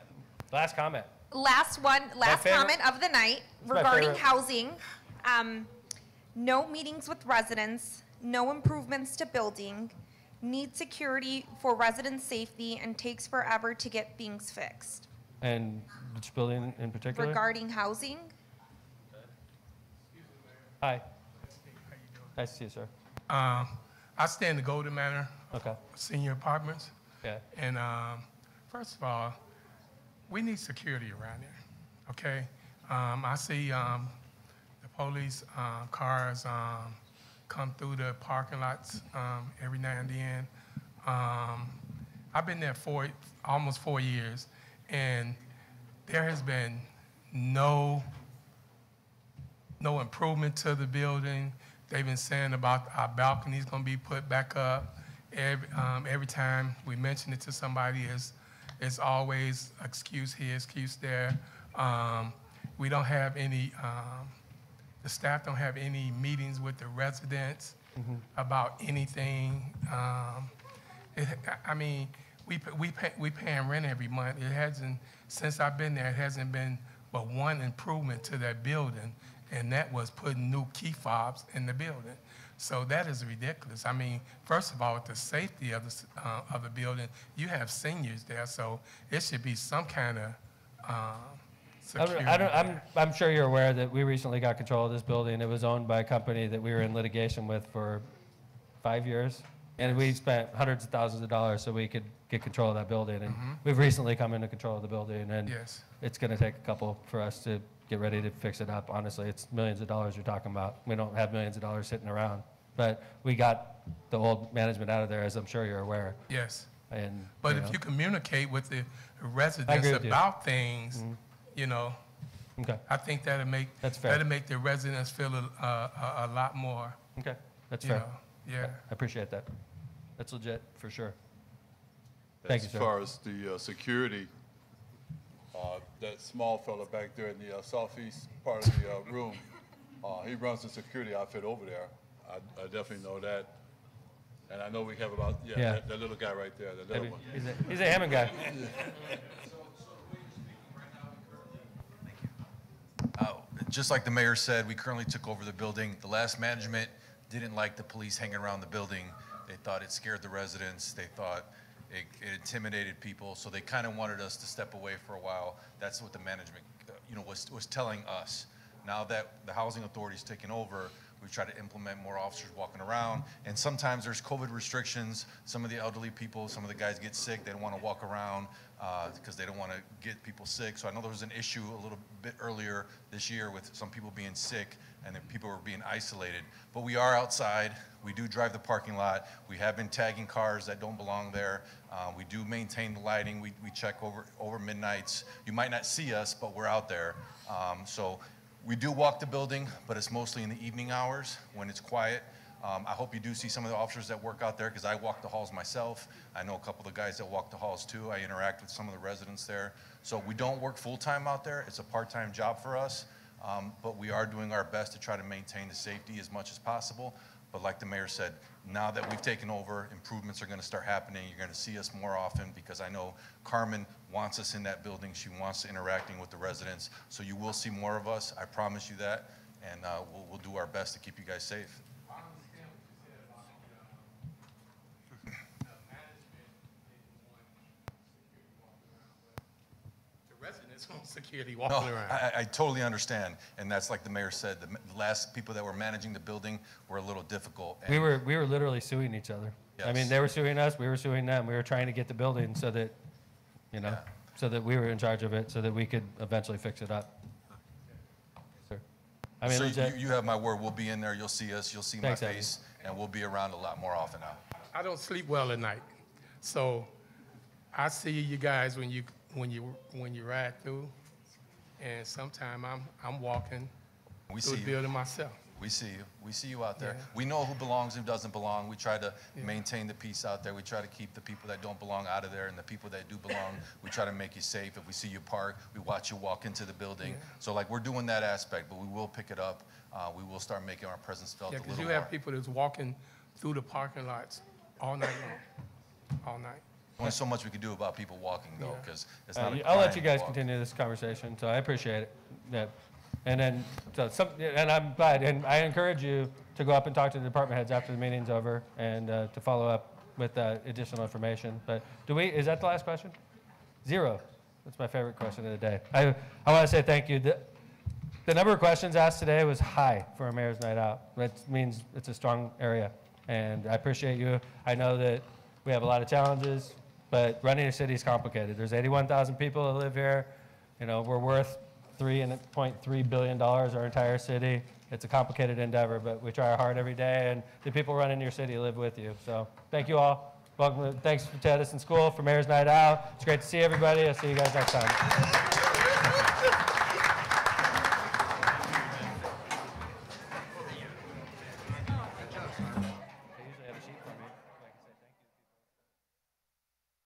Last comment. Last favorite- comment of the night my regarding favorite. housing. No meetings with residents, no improvements to building, need security for resident safety, and takes forever to get things fixed. And which building in particular? Regarding housing, Hi. Nice to see you, sir. I stay in the Golden Manor Okay. Senior Apartments. Yeah. And first of all, we need security around here, okay? I see the police cars come through the parking lots every now and then. I've been there for almost 4 years, and there has been no improvement to the building. They've been saying about our balcony's gonna be put back up. Every time we mention it to somebody, it's always excuse here, excuse there. We don't have any, the staff don't have any meetings with the residents about anything. I mean, we paying rent every month. It hasn't, since I've been there, it hasn't been but one improvement to that building, and that was putting new key fobs in the building. So that is ridiculous. I mean, first of all, with the safety of the building, you have seniors there, so it should be some kind of security. I'm sure you're aware that we recently got control of this building. It was owned by a company that we were in litigation with for 5 years. And we spent hundreds of thousands of dollars so we could get control of that building. And we've recently come into control of the building. And Yes. it's going to take a couple for us to get ready to fix it up. Honestly, it's millions of dollars you're talking about. We don't have millions of dollars sitting around. But we got the old management out of there, as I'm sure you're aware. Yes. And, But you if know. you communicate with the I residents agree with you. about things, you know, Okay. I think that'll make fair. that'll make the residents feel a lot more. Okay, that's you fair. know, yeah. I appreciate that. That's legit, for sure. Thank you, As sir. far as the security, that small fella back there in the southeast part of the room, he runs the security outfit over there. I definitely know that. And I know we have about, Yeah. that little guy right there, the little Maybe. one. He's a Hammond guy. Just like the mayor said, we currently took over the building. The last management didn't like the police hanging around the building. They thought it scared the residents. They thought it intimidated people. So they kind of wanted us to step away for a while. That's what the management, was telling us. Now that the housing authority's taken over, we try to implement more officers walking around. And sometimes there's COVID restrictions. Some of the elderly people, some of the guys get sick. They don't want to walk around because they don't want to get people sick. So I know there was an issue a little bit earlier this year with some people being sick and then people were being isolated. But we are outside. We do drive the parking lot. We have been tagging cars that don't belong there. We do maintain the lighting. We check over midnights. You might not see us, but we're out there. So we do walk the building, but it's mostly in the evening hours when it's quiet. I hope you do see some of the officers that work out there because I walk the halls myself. I know a couple of the guys that walk the halls too. I interact with some of the residents there. So we don't work full-time out there. It's a part-time job for us, but we are doing our best to try to maintain the safety as much as possible. But like the mayor said, now that we've taken over, improvements are going to start happening. You're going to see us more often because I know Carmen wants us in that building. She wants interacting with the residents. So you will see more of us. I promise you that. And we'll do our best to keep you guys safe. Residents want security walking No, around. I totally understand, and that's like the mayor said. The last people that were managing the building were a little difficult. And We were literally suing each other. I mean, Yes. they were suing us, we were suing them. We were trying to get the building so that, so that we were in charge of it, so that we could eventually fix it up. Sir. I mean, so legit. you have my word. We'll be in there. You'll see us. You'll see Thanks, my Eddie. face, and we'll be around a lot more often now. I don't sleep well at night, so I see you guys when you ride through, and sometimes I'm walking We through see the you. building myself. We see you. We see you out there. We know who belongs and who doesn't belong. We try to maintain the peace out there. We try to keep the people that don't belong out of there, and the people that do belong, we try to make you safe. If we see you park, we watch you walk into the building. So like we're doing that aspect, but we will pick it up. We will start making our presence felt a little more. Because you have people that's walking through the parking lots all night long, all night. Only so much we can do about people walking, though, because it's not a I'll let crime you guys to walk. continue this conversation, so I appreciate it. Yeah. And then, and I'm glad, and I encourage you to go up and talk to the department heads after the meeting's over and to follow up with additional information. But is that the last question? 0. That's my favorite question of the day. I want to say thank you. The number of questions asked today was high for a Mayor's Night Out. That means it's a strong area, and I appreciate you. I know that we have a lot of challenges, but running a city is complicated. There's 81,000 people that live here. You know, we're worth $3.3 billion, our entire city. It's a complicated endeavor, but we try hard every day, and the people running your city live with you. So thank you all. Welcome. Thanks to Edison School for Mayor's Night Out. It's great to see everybody. I'll see you guys next time.